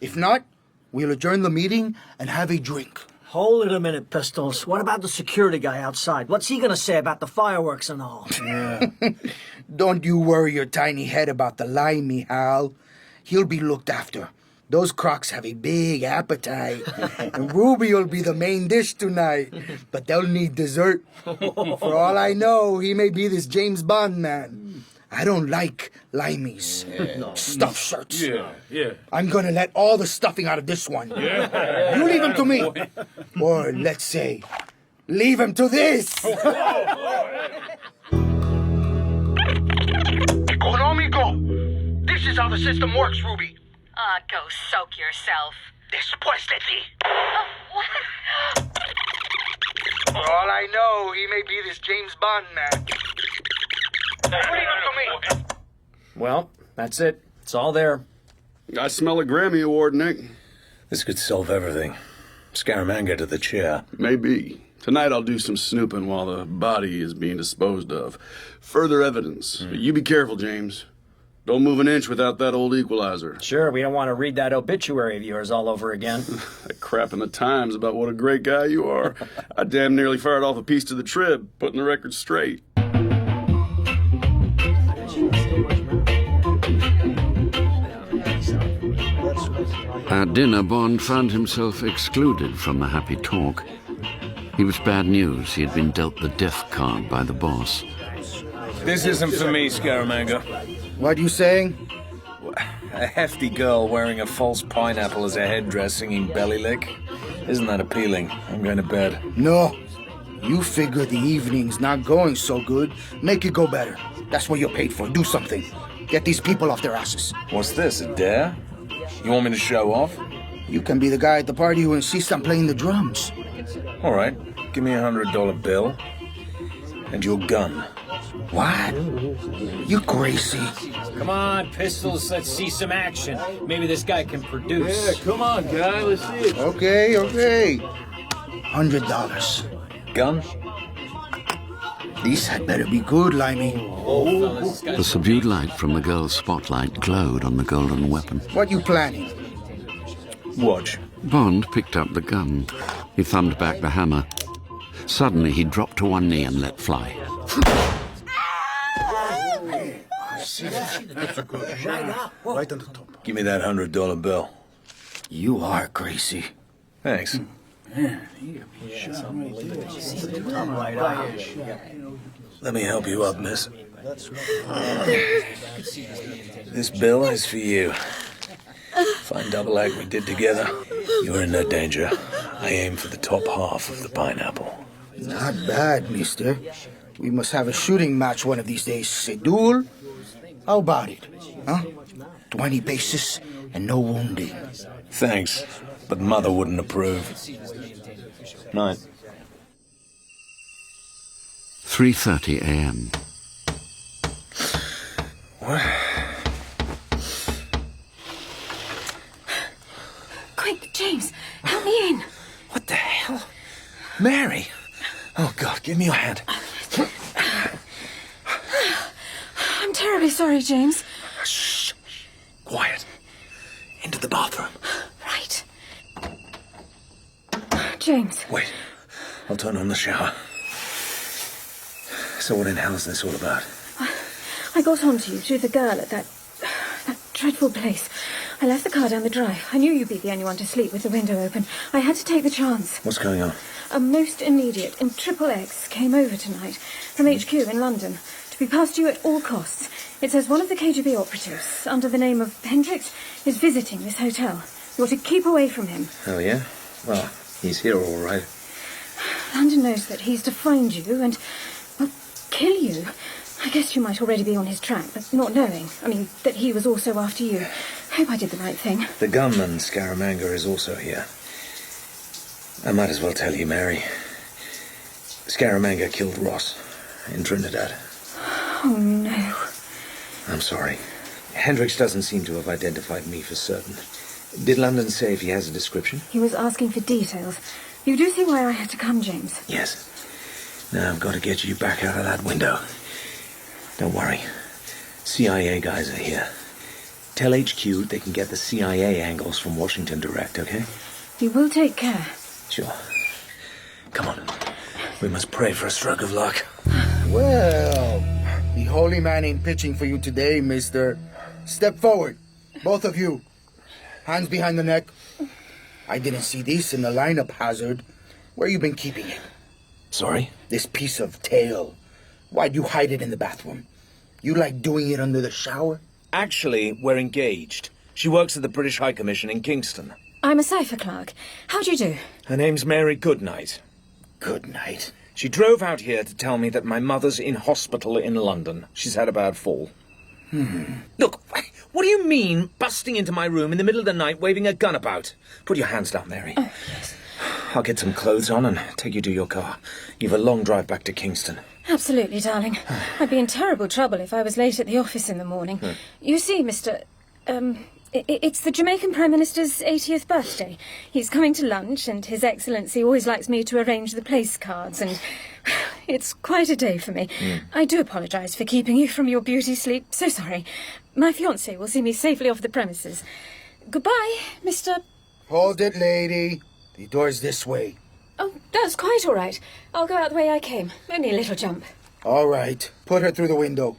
S19: If not, we'll adjourn the meeting and have a drink.
S4: Hold it a minute, Pistols. What about the security guy outside? What's he gonna say about the fireworks and all?
S19: Don't you worry your tiny head about the limey, Hal. He'll be looked after. Those crocs have a big appetite. And Ruby will be the main dish tonight. But they'll need dessert. For all I know, he may be this James Bond man. I don't like limeys. Stuffed shirts.
S21: Yeah.
S19: I'm gonna let all the stuffing out of this one.
S21: Yeah.
S19: You leave him to me. Or let's say, leave him to this.
S6: Economy, go. This is how the system works, Ruby.
S2: Go soak yourself.
S6: Después de ti.
S2: What?
S19: For all I know, he may be this James Bond man.
S6: Leave him to me.
S14: Well, that's it. It's all there.
S23: I smell a Grammy Award, Nick.
S20: This could solve everything. Scaramanga to the chair.
S23: Maybe. Tonight I'll do some snooping while the body is being disposed of. Further evidence. But you be careful, James. Don't move an inch without that old equalizer.
S4: Sure, we don't want to read that obituary of yours all over again.
S23: That crap in the Times about what a great guy you are. I damn nearly fired off a piece to the Trib, putting the record straight.
S3: At dinner, Bond found himself excluded from the happy talk. He was bad news. He had been dealt the death card by the boss.
S20: This isn't for me, Scaramanga.
S19: What are you saying?
S20: A hefty girl wearing a false pineapple as a headdress singing Belly Lick. Isn't that appealing? I'm going to bed.
S19: No. You figure the evening's not going so good. Make it go better. That's what you're paid for. Do something. Get these people off their asses.
S20: What's this, a dare? You want me to show off?
S19: You can be the guy at the party who insists on playing the drums.
S20: All right. Give me $100 bill. And your gun.
S19: What? You crazy?
S14: Come on, Pistols, let's see some action. Maybe this guy can produce.
S21: Yeah, come on, guy, let's see it.
S19: Okay. $100.
S20: Gun?
S19: These had better be good, Limey.
S3: The subdued light from the girl's spotlight glowed on the golden weapon.
S19: What you planning?
S20: Watch.
S3: Bond picked up the gun. He thumbed back the hammer. Suddenly, he dropped to one knee and let fly.
S20: Right on the top. Give me that $100 bill.
S19: You are crazy.
S20: Thanks. Let me help you up, miss. This bill is for you. Fine double act we did together. You're in no danger. I aim for the top half of the pineapple.
S19: Not bad, mister. We must have a shooting match one of these days. A duel? How about it? Huh? 20 paces and no wounding.
S20: Thanks, but Mother wouldn't approve. Night.
S3: 3:30 a.m.
S17: Quick, James, help me in.
S20: What the hell? Mary! Oh, God, give me your hand.
S17: I'm terribly sorry, James.
S20: Shh. Quiet. Into the bathroom.
S17: Right. James.
S20: Wait. I'll turn on the shower. So what in hell is this all about?
S17: I got onto you through the girl at that dreadful place. I left the car down the drive. I knew you'd be the only one to sleep with the window open. I had to take the chance.
S20: What's going on?
S17: A most immediate and XXX came over tonight from HQ in London to be passed you at all costs. It says one of the KGB operatives, under the name of Hendricks, is visiting this hotel. You're to keep away from him.
S20: Oh, yeah? Well, he's here all right.
S17: London knows that he's to find you and, well, kill you. I guess you might already be on his track, but not knowing. I mean, that he was also after you. Hope I did the right thing.
S20: The gunman, Scaramanga, is also here. I might as well tell you, Mary. Scaramanga killed Ross in Trinidad.
S17: Oh, no.
S20: I'm sorry. Hendricks doesn't seem to have identified me for certain. Did London say if he has a description?
S17: He was asking for details. You do see why I had to come, James?
S20: Yes. Now I've got to get you back out of that window. Don't worry. CIA guys are here. Tell HQ they can get the CIA angles from Washington direct, okay?
S17: You will take care.
S20: Sure. Come on. We must pray for a stroke of luck.
S19: Well, the holy man ain't pitching for you today, mister. Step forward, both of you. Hands behind the neck. I didn't see this in the lineup, Hazard. Where you been keeping it?
S20: Sorry?
S19: This piece of tail. Why'd you hide it in the bathroom? You like doing it under the shower?
S20: Actually, we're engaged. She works at the British High Commission in Kingston.
S17: I'm a cipher clerk. How do you do?
S20: Her name's Mary Goodnight.
S19: Goodnight?
S20: She drove out here to tell me that my mother's in hospital in London. She's had a bad fall. Look, what do you mean, busting into my room in the middle of the night, waving a gun about? Put your hands down, Mary.
S17: Oh, yes.
S20: I'll get some clothes on and take you to your car. You've a long drive back to Kingston.
S17: Absolutely, darling. I'd be in terrible trouble if I was late at the office in the morning. You see, Mr... It's the Jamaican Prime Minister's 80th birthday. He's coming to lunch, and His Excellency always likes me to arrange the place cards, and it's quite a day for me. I do apologise for keeping you from your beauty sleep. So sorry. My fiancé will see me safely off the premises. Goodbye, Mr...
S19: Hold it, lady. The door's this way.
S17: Oh, that's quite all right. I'll go out the way I came. Only a little jump.
S19: All right. Put her through the window.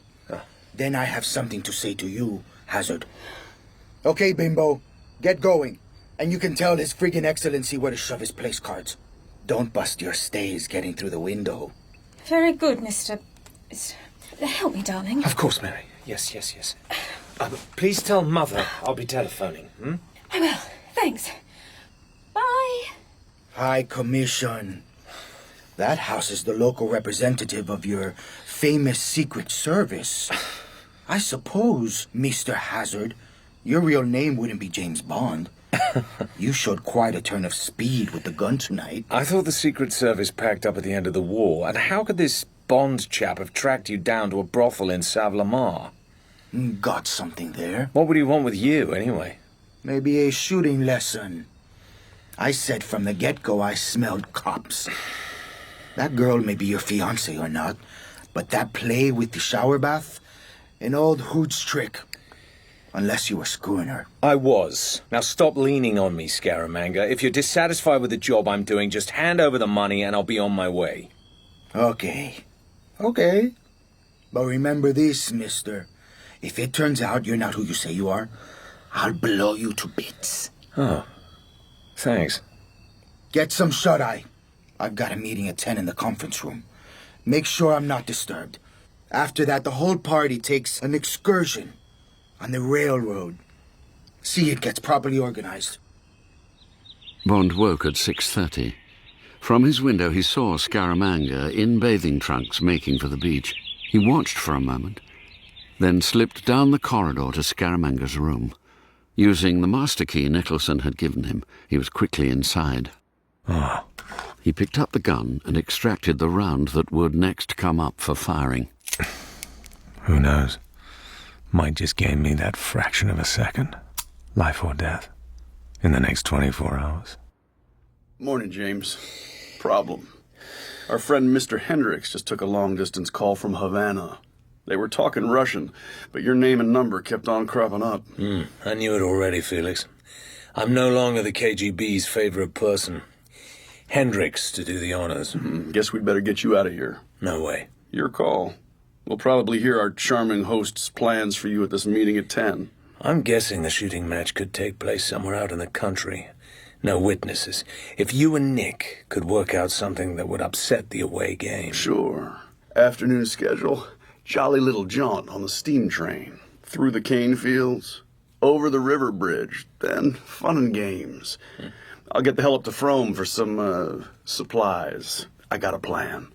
S19: Then I have something to say to you, Hazard. Okay, Bimbo. Get going. And you can tell His freaking Excellency where to shove his place cards. Don't bust your stays getting through the window.
S17: Very good, Mr... Help me, darling.
S20: Of course, Mary. Yes. Please tell Mother I'll be telephoning.
S17: I will. Thanks. Bye.
S19: High Commission. That house is the local representative of your famous Secret Service. I suppose, Mr. Hazard, your real name wouldn't be James Bond. You showed quite a turn of speed with the gun tonight.
S20: I thought the Secret Service packed up at the end of the war, and how could this Bond chap have tracked you down to a brothel in Savlamar?
S19: Got something there.
S20: What would he want with you, anyway?
S19: Maybe a shooting lesson. I said from the get-go I smelled cops. That girl may be your fiancée or not, but that play with the shower bath, an old hood's trick. Unless you were screwing her.
S20: I was. Now stop leaning on me, Scaramanga. If you're dissatisfied with the job I'm doing, just hand over the money and I'll be on my way.
S19: Okay. But remember this, mister. If it turns out you're not who you say you are, I'll blow you to bits.
S20: Oh. Thanks.
S19: Get some shut-eye. I've got a meeting at 10 in the conference room. Make sure I'm not disturbed. After that, the whole party takes an excursion on the railroad. See it gets properly organized.
S3: Bond woke at 6:30. From his window he saw Scaramanga in bathing trunks making for the beach. He watched for a moment, then slipped down the corridor to Scaramanga's room. Using the master key Nicholson had given him, he was quickly inside. He picked up the gun and extracted the round that would next come up for firing.
S15: Who knows? Might just gain me that fraction of a second. Life or death. In the next 24 hours.
S23: Morning, James. Problem. Our friend Mr. Hendricks just took a long-distance call from Havana. They were talking Russian, but your name and number kept on cropping up.
S20: I knew it already, Felix. I'm no longer the KGB's favorite person. Hendricks to do the honors.
S23: Guess we'd better get you out of here.
S20: No way.
S23: Your call. We'll probably hear our charming host's plans for you at this meeting at 10.
S20: I'm guessing the shooting match could take place somewhere out in the country. No witnesses. If you and Nick could work out something that would upset the away game.
S23: Sure. Afternoon schedule. Jolly little jaunt on the steam train. Through the cane fields. Over the river bridge. Then fun and games. I'll get the hell up to Frome for some, supplies. I got a plan.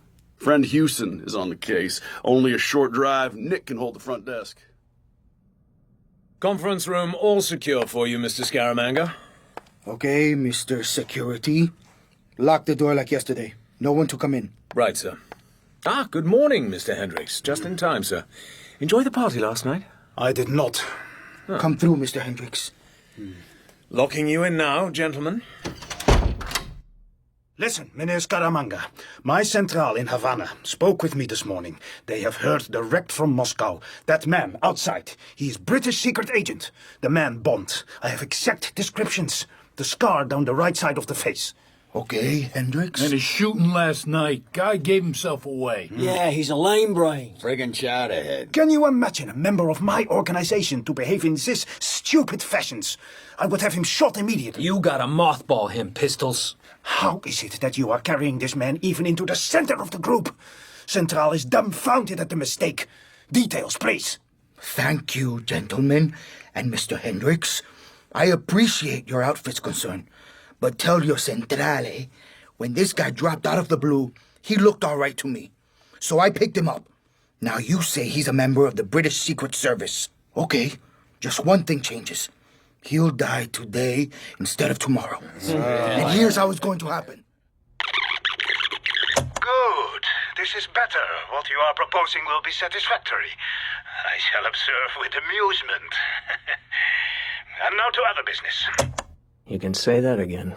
S23: Friend Houston is on the case. Only a short drive. Nick can hold the front desk.
S9: Conference room all secure for you, Mr. Scaramanga.
S19: Okay, Mr. Security. Lock the door like yesterday. No one to come in.
S9: Right, sir. Ah, good morning, Mr. Hendricks. Just in time, sir. Enjoy the party last night?
S19: I did not. Come through, Mr. Hendricks.
S9: Locking you in now, gentlemen.
S1: Listen, Meneer Scaramanga. My central in Havana spoke with me this morning. They have heard direct from Moscow. That man outside, he is British secret agent. The man Bond. I have exact descriptions. The scar down the right side of the face.
S19: Okay, Hendricks.
S21: And a shooting last night. Guy gave himself away.
S4: Yeah, he's a lame brain.
S13: Friggin' chowderhead.
S1: Can you imagine a member of my organization to behave in this stupid fashions? I would have him shot immediately.
S14: You gotta mothball him, Pistols.
S1: How is it that you are carrying this man even into the center of the group? Central is dumbfounded at the mistake. Details, please.
S19: Thank you, gentlemen, and Mr. Hendricks. I appreciate your outfit's concern, but tell your Centrale, when this guy dropped out of the blue, he looked all right to me. So I picked him up. Now you say he's a member of the British Secret Service. Okay, just one thing changes. He'll die today instead of tomorrow. And here's how it's going to happen.
S1: Good. This is better. What you are proposing will be satisfactory. I shall observe with amusement. And now to other business.
S15: You can say that again.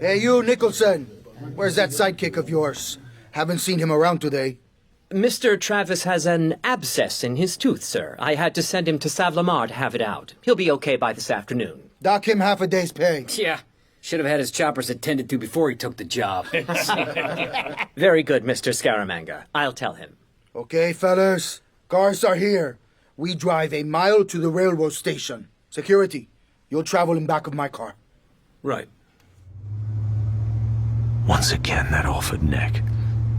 S19: Hey, you, Nicholson. Where's that sidekick of yours? Haven't seen him around today.
S8: Mr. Travis has an abscess in his tooth, sir. I had to send him to Savlamar to have it out. He'll be okay by this afternoon.
S19: Dock him half a day's pay.
S14: Yeah. Should have had his choppers attended to before he took the job.
S8: Very good, Mr. Scaramanga. I'll tell him.
S19: Okay, fellas. Cars are here. We drive a mile to the railroad station. Security, you'll travel in back of my car.
S9: Right.
S15: Once again, that offered neck.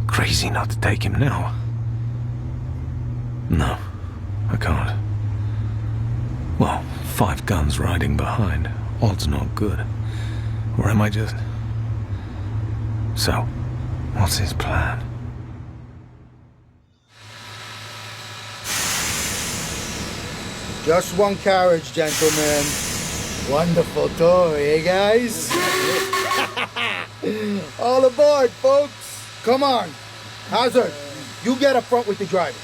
S15: Crazy not to take him now. No, I can't. Well, 5 guns riding behind. Odds not good. Or am I just... So, what's his plan?
S19: Just one carriage, gentlemen. Wonderful toy, eh, guys? All aboard, folks. Come on. Hazard, you get up front with the driver.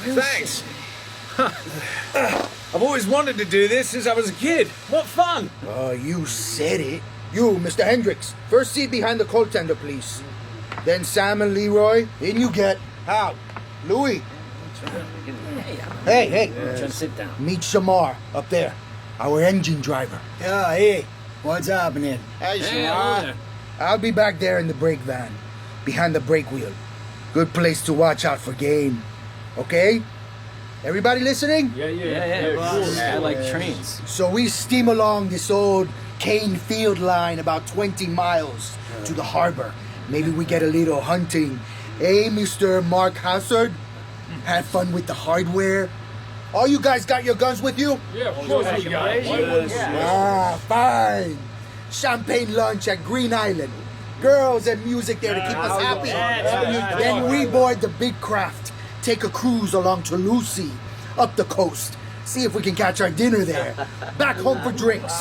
S9: Thanks. I've always wanted to do this since I was a kid. What fun!
S19: Oh, you said it. You, Mr. Hendricks, first seat behind the coal tender, please. Then Sam and Leroy, in you get. Hal, Louis. Hey.
S14: Trying to sit down.
S19: Meet Shamar, up there. Our engine driver.
S4: Yeah, hey. What's happening?
S13: Hey, Shamar.
S19: I'll be back there in the brake van, behind the brake wheel. Good place to watch out for game. Okay? Everybody listening?
S14: Yeah, I like trains.
S19: So we steam along this old cane field line about 20 miles to the harbor. Maybe we get a little hunting. Hey, Mr. Mark Hazard? Had fun with the hardware? All you guys got your guns with you?
S21: Yeah, of course we got it.
S19: Ah, fine. Champagne lunch at Green Island. Girls and music there to keep us happy. Then we board the big craft. Take a cruise along to Lucy, up the coast. See if we can catch our dinner there. Back home for drinks.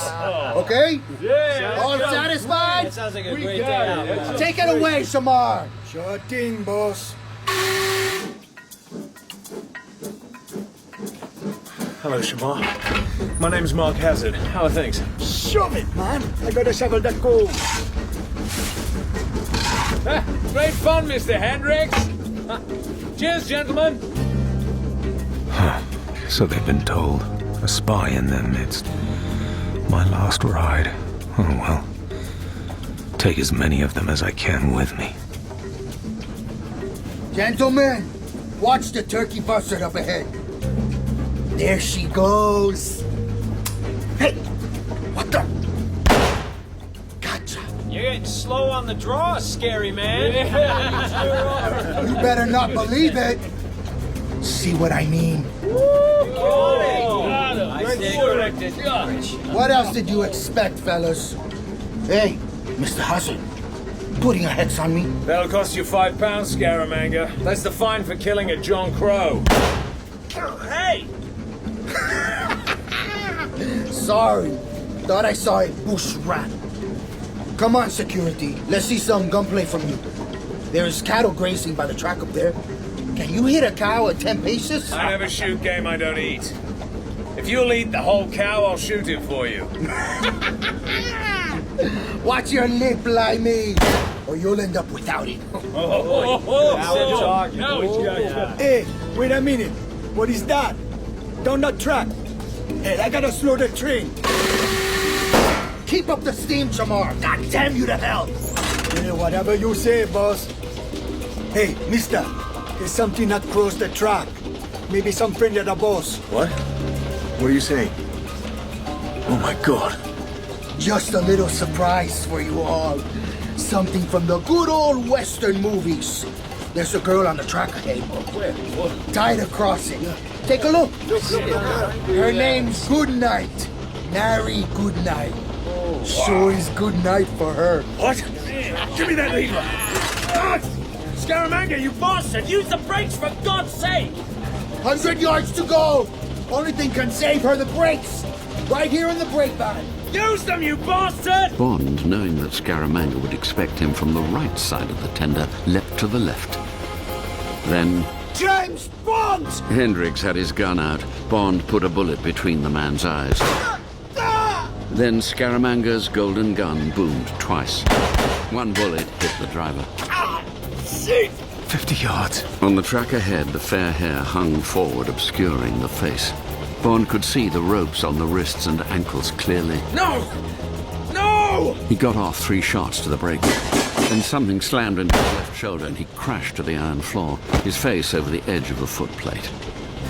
S19: Okay?
S21: Yeah.
S19: All satisfied?
S14: That sounds like a great day out.
S19: Take it away, Shamar.
S1: Sure thing, boss.
S9: Hello, Shamar. My name's Mark Hazard. How are things?
S1: Shove it, man. I gotta shovel that coal.
S9: Great fun, Mr. Hendricks. Cheers, gentlemen.
S15: So they've been told. A spy in their midst. My last ride. Oh well. Take as many of them as I can with me.
S19: Gentlemen, watch the turkey buzzard up ahead. There she goes. Hey, what the? Gotcha.
S14: You're getting slow on the draw, scary man.
S19: You better not believe it. See what I mean?
S14: I stand corrected.
S19: What else did you expect, fellas? Hey, Mr. Hazard, putting a hex on me?
S20: That'll cost you £5, Scaramanga. That's the fine for killing a John Crow. Hey!
S19: Sorry. Thought I saw a bush rat. Come on, security. Let's see some gunplay from you. There is cattle grazing by the track up there. Can you hit a cow at 10 paces?
S20: I never shoot game I don't eat. If you'll eat the whole cow, I'll shoot it for you.
S19: Watch your lip, Limey, or you'll end up without it.
S7: Hey, wait a minute. What is that? Down that track. Hey, I gotta slow the train.
S19: Keep up the steam, Jamar. God damn you to hell.
S7: Yeah, whatever you say, boss. Hey, mister, there's something that crossed the track. Maybe some friend of the boss.
S19: What? What are you saying? Oh my god. Just a little surprise for you all. Something from the good old Western movies. There's a girl on the track ahead. Where? Tied across it. Take a look. Her name's Goodnight. Mary Goodnight. Sure is good night for her.
S20: What? Give me that lever. Scaramanga, you bastard! Use the brakes for God's sake!
S19: 100 yards to go. Only thing can save her, the brakes. Right here in the brake van.
S20: Use them, you bastard!
S3: Bond, knowing that Scaramanga would expect him from the right side of the tender, leapt to the left. Then
S7: James Bond!
S3: Hendricks had his gun out. Bond put a bullet between the man's eyes. Then Scaramanga's golden gun boomed twice. One bullet hit the driver.
S15: 50 yards.
S3: On the track ahead, the fair hair hung forward, obscuring the face. Bond could see the ropes on the wrists and ankles clearly.
S20: No! No!
S3: He got off 3 shots to the brake. Then something slammed into his left shoulder and he crashed to the iron floor, his face over the edge of the footplate.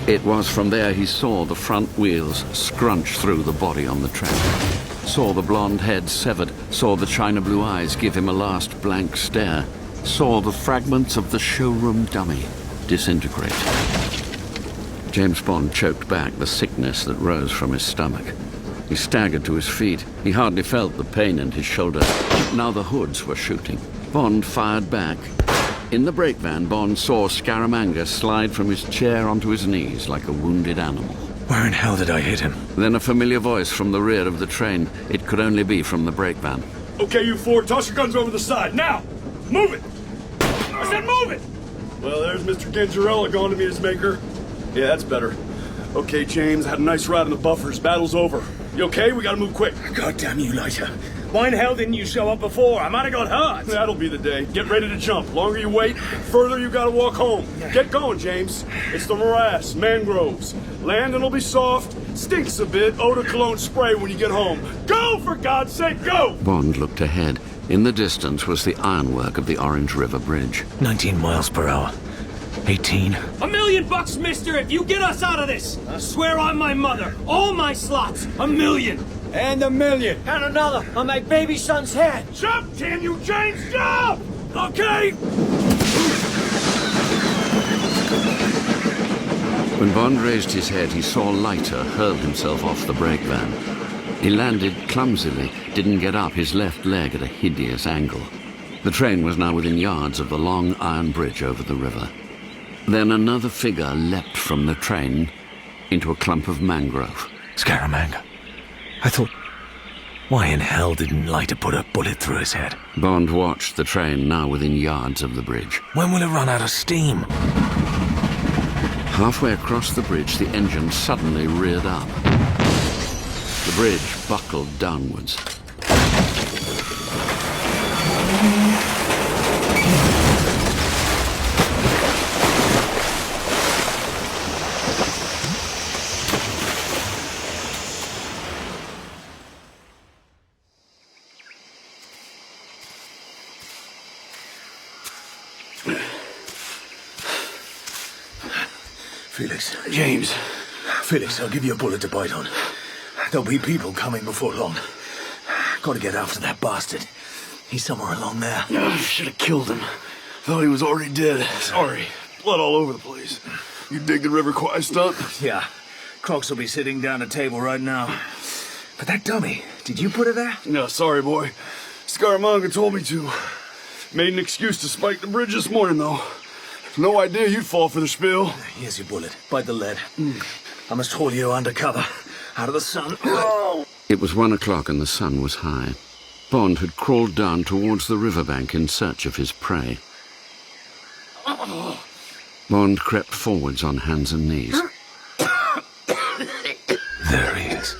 S3: It was from there he saw the front wheels scrunch through the body on the track. Saw the blonde head severed, saw the china blue eyes give him a last blank stare, saw the fragments of the showroom dummy disintegrate. James Bond choked back the sickness that rose from his stomach. He staggered to his feet. He hardly felt the pain in his shoulder. Now the hoods were shooting. Bond fired back. In the brake van, Bond saw Scaramanga slide from his chair onto his knees like a wounded animal.
S15: Where in hell did I hit him?
S3: Then a familiar voice from the rear of the train. It could only be from the brake van.
S21: Okay, you four, toss your guns over the side. Now! Move it! I said move it!
S23: Well, there's Mr. Gangerella going to meet his maker. Yeah, that's better. Okay, James, had a nice ride in the buffers. Battle's over. You okay? We gotta move quick.
S7: God damn you, Leiter. Why in hell didn't you show up before? I might have got hurt.
S23: That'll be the day. Get ready to jump. Longer you wait, further you gotta walk home. Get going, James. It's the morass, mangroves. Landing'll be soft, stinks a bit, eau de cologne spray when you get home. Go, for God's sake, go!
S3: Bond looked ahead. In the distance was the ironwork of the Orange River Bridge.
S15: 19 miles per hour. 18.
S14: $1 million, mister, if you get us out of this. I swear on my mother, all my slots, $1 million.
S7: And $1 million.
S4: And another on my baby son's head.
S21: Jump, damn you, James, jump! Okay!
S3: When Bond raised his head, he saw Leiter hurl himself off the brake van. He landed clumsily, didn't get up his left leg at a hideous angle. The train was now within yards of the long iron bridge over the river. Then another figure leapt from the train into a clump of mangrove.
S15: Scaramanga. I thought, why in hell didn't Leiter put a bullet through his head?
S3: Bond watched the train now within yards of the bridge.
S15: When will it run out of steam?
S3: Halfway across the bridge, the engine suddenly reared up. The bridge buckled downwards.
S7: Felix.
S23: James.
S7: Felix, I'll give you a bullet to bite on. There'll be people coming before long. Gotta get after that bastard. He's somewhere along there.
S23: Should have killed him. Thought he was already dead. Sorry. Blood all over the place. You dig the River Kwai stunt?
S7: Yeah. Crocs will be sitting down at table right now. But that dummy, did you put her there?
S23: No, sorry, boy. Scaramanga told me to. Made an excuse to spike the bridge this morning, though. No idea you'd fall for the spill.
S7: Here's your bullet. Bite the lead. I must haul you undercover, out of the sun.
S3: It was 1 o'clock and the sun was high. Bond had crawled down towards the riverbank in search of his prey. Bond crept forwards on hands and knees.
S15: There he is,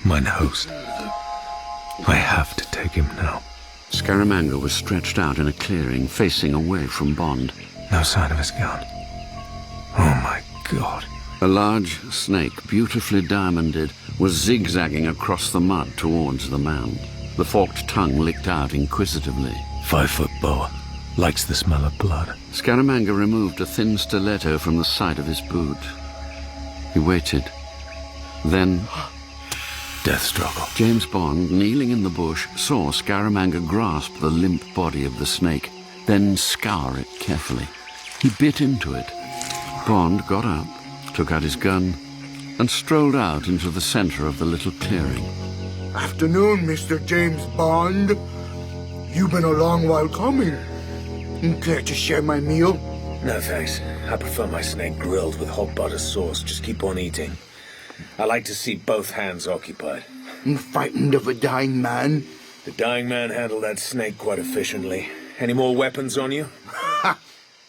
S15: mine host. I have to take him now.
S3: Scaramanga was stretched out in a clearing, facing away from Bond.
S15: No sign of his gun. Oh my God.
S3: A large snake, beautifully diamonded, was zigzagging across the mud towards the man. The forked tongue licked out inquisitively.
S15: 5-foot boa. Likes the smell of blood.
S3: Scaramanga removed a thin stiletto from the side of his boot. He waited. Then...
S15: death struggle.
S3: James Bond, kneeling in the bush, saw Scaramanga grasp the limp body of the snake, then scour it carefully. He bit into it. Bond got up, took out his gun, and strolled out into the center of the little clearing.
S11: Afternoon, Mr. James Bond. You've been a long while coming. Care to share my meal?
S20: No, thanks. I prefer my snake grilled with hot butter sauce. Just keep on eating. I like to see both hands occupied.
S11: Frightened of a dying man?
S20: The dying man handled that snake quite efficiently. Any more weapons on you?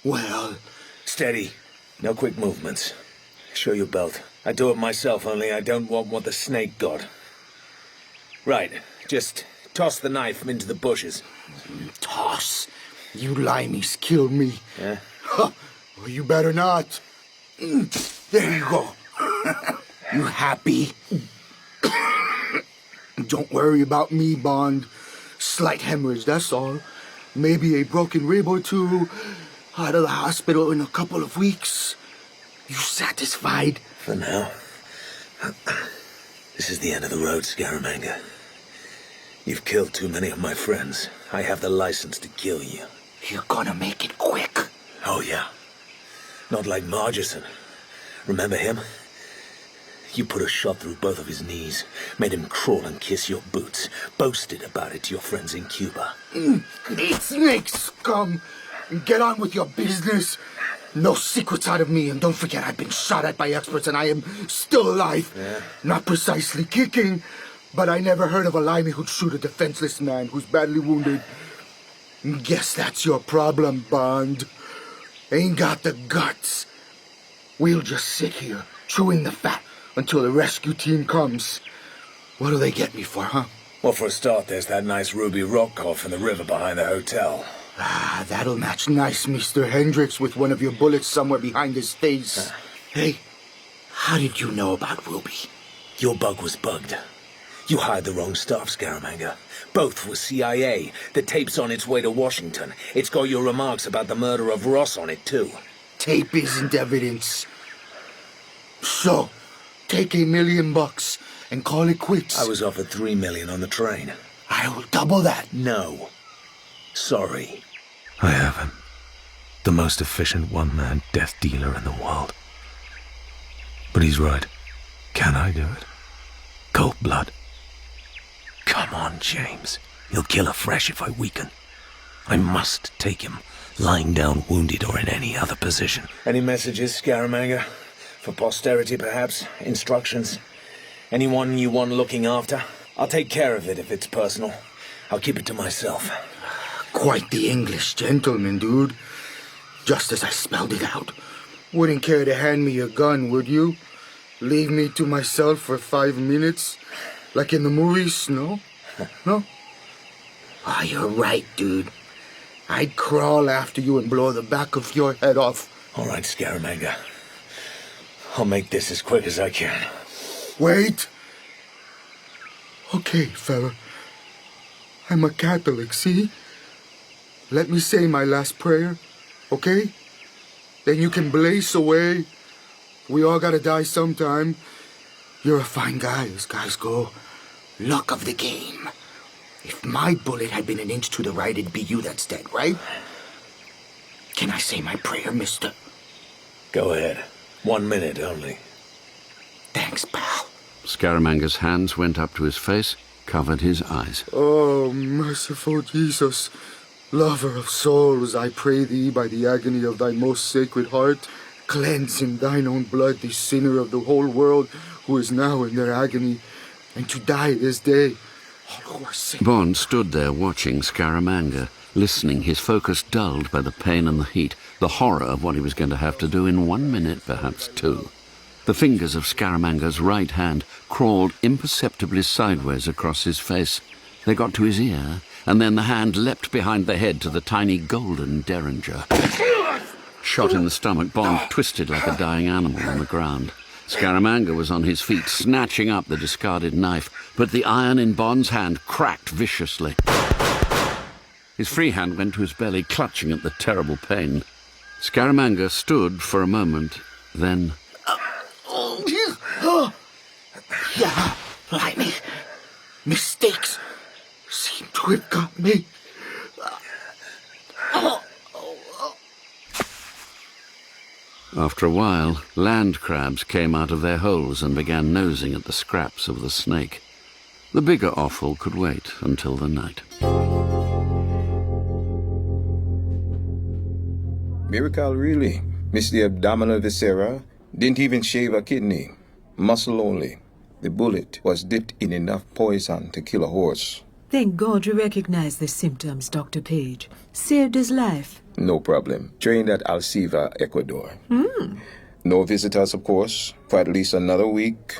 S11: Well...
S20: Steady. No quick movements. Show your belt. I do it myself, only I don't want what the snake got. Right. Just toss the knife into the bushes.
S11: Toss? You limeys killed me.
S20: Yeah?
S11: Well, you better not. There you go. You happy? Don't worry about me, Bond. Slight hemorrhage, that's all. Maybe a broken rib or two. Out of the hospital in a couple of weeks. You satisfied?
S20: For now. This is the end of the road, Scaramanga. You've killed too many of my friends. I have the license to kill you.
S11: You're gonna make it quick.
S20: Oh, yeah. Not like Margerson. Remember him? You put a shot through both of his knees, made him crawl and kiss your boots, boasted about it to your friends in Cuba.
S11: Eat snakes, scum! And get on with your business. No secrets out of me, and don't forget I've been shot at by experts and I am still alive.
S20: Yeah.
S11: Not precisely kicking, but I never heard of a limey who'd shoot a defenseless man who's badly wounded. Guess that's your problem, Bond. Ain't got the guts. We'll just sit here, chewing the fat, until the rescue team comes. What'll they get me for, huh?
S20: Well, for a start, there's that nice ruby rock cough in the river behind the hotel.
S11: Ah, that'll match nice, Mr. Hendricks, with one of your bullets somewhere behind his face. Hey, how did you know about Ruby?
S20: Your bug was bugged. You hired the wrong staff, Scaramanga. Both were CIA. The tape's on its way to Washington. It's got your remarks about the murder of Ross on it, too.
S11: Tape isn't evidence. So, take $1 million and call it quits.
S20: I was offered $3 million on the train.
S11: I'll double that.
S20: No. Sorry.
S15: I have him. The most efficient one-man death dealer in the world. But he's right. Can I do it? Cold blood. Come on, James. He'll kill afresh if I weaken. I must take him, lying down wounded or in any other position.
S20: Any messages, Scaramanga? For posterity, perhaps? Instructions? Anyone you want looking after? I'll take care of it if it's personal. I'll keep it to myself.
S11: Quite the English gentleman, dude. Just as I spelled it out. Wouldn't care to hand me your gun, would you? Leave me to myself for 5 minutes? Like in the movies, no? No? Ah, you're right, dude. I'd crawl after you and blow the back of your head off.
S20: All right, Scaramanga. I'll make this as quick as I can.
S11: Wait. Okay, fella. I'm a Catholic, see? Let me say my last prayer, okay? Then you can blaze away. We all gotta die sometime. You're a fine guy, as guys go. Luck of the game. If my bullet had been an inch to the right, it'd be you that's dead, right? Can I say my prayer, mister?
S20: Go ahead. 1 minute only.
S11: Thanks, pal.
S3: Scaramanga's hands went up to his face, covered his eyes.
S11: Oh, merciful Jesus. Lover of souls, I pray thee by the agony of thy most sacred heart, cleanse in thine own blood the sinner of the whole world who is now in their agony, and to die this day. All who are sick.
S3: Bond stood there watching Scaramanga, listening, his focus dulled by the pain and the heat, the horror of what he was going to have to do in 1 minute, perhaps 2. The fingers of Scaramanga's right hand crawled imperceptibly sideways across his face. They got to his ear, and then the hand leapt behind the head to the tiny golden derringer. Shot in the stomach, Bond twisted like a dying animal on the ground. Scaramanga was on his feet, snatching up the discarded knife, but the iron in Bond's hand cracked viciously. His free hand went to his belly, clutching at the terrible pain. Scaramanga stood for a moment, then...
S11: Yeah, blimey. Mistakes seem to have got me.
S3: After a while, land crabs came out of their holes and began nosing at the scraps of the snake. The bigger offal could wait until the night.
S10: Miracle, really. Missed the abdominal viscera. Didn't even shave a kidney. Muscle only. The bullet was dipped in enough poison to kill a horse.
S12: Thank God you recognize the symptoms, Dr. Page. Saved his life.
S10: No problem. Trained at Alciva, Ecuador. No visitors, of course, for at least another week.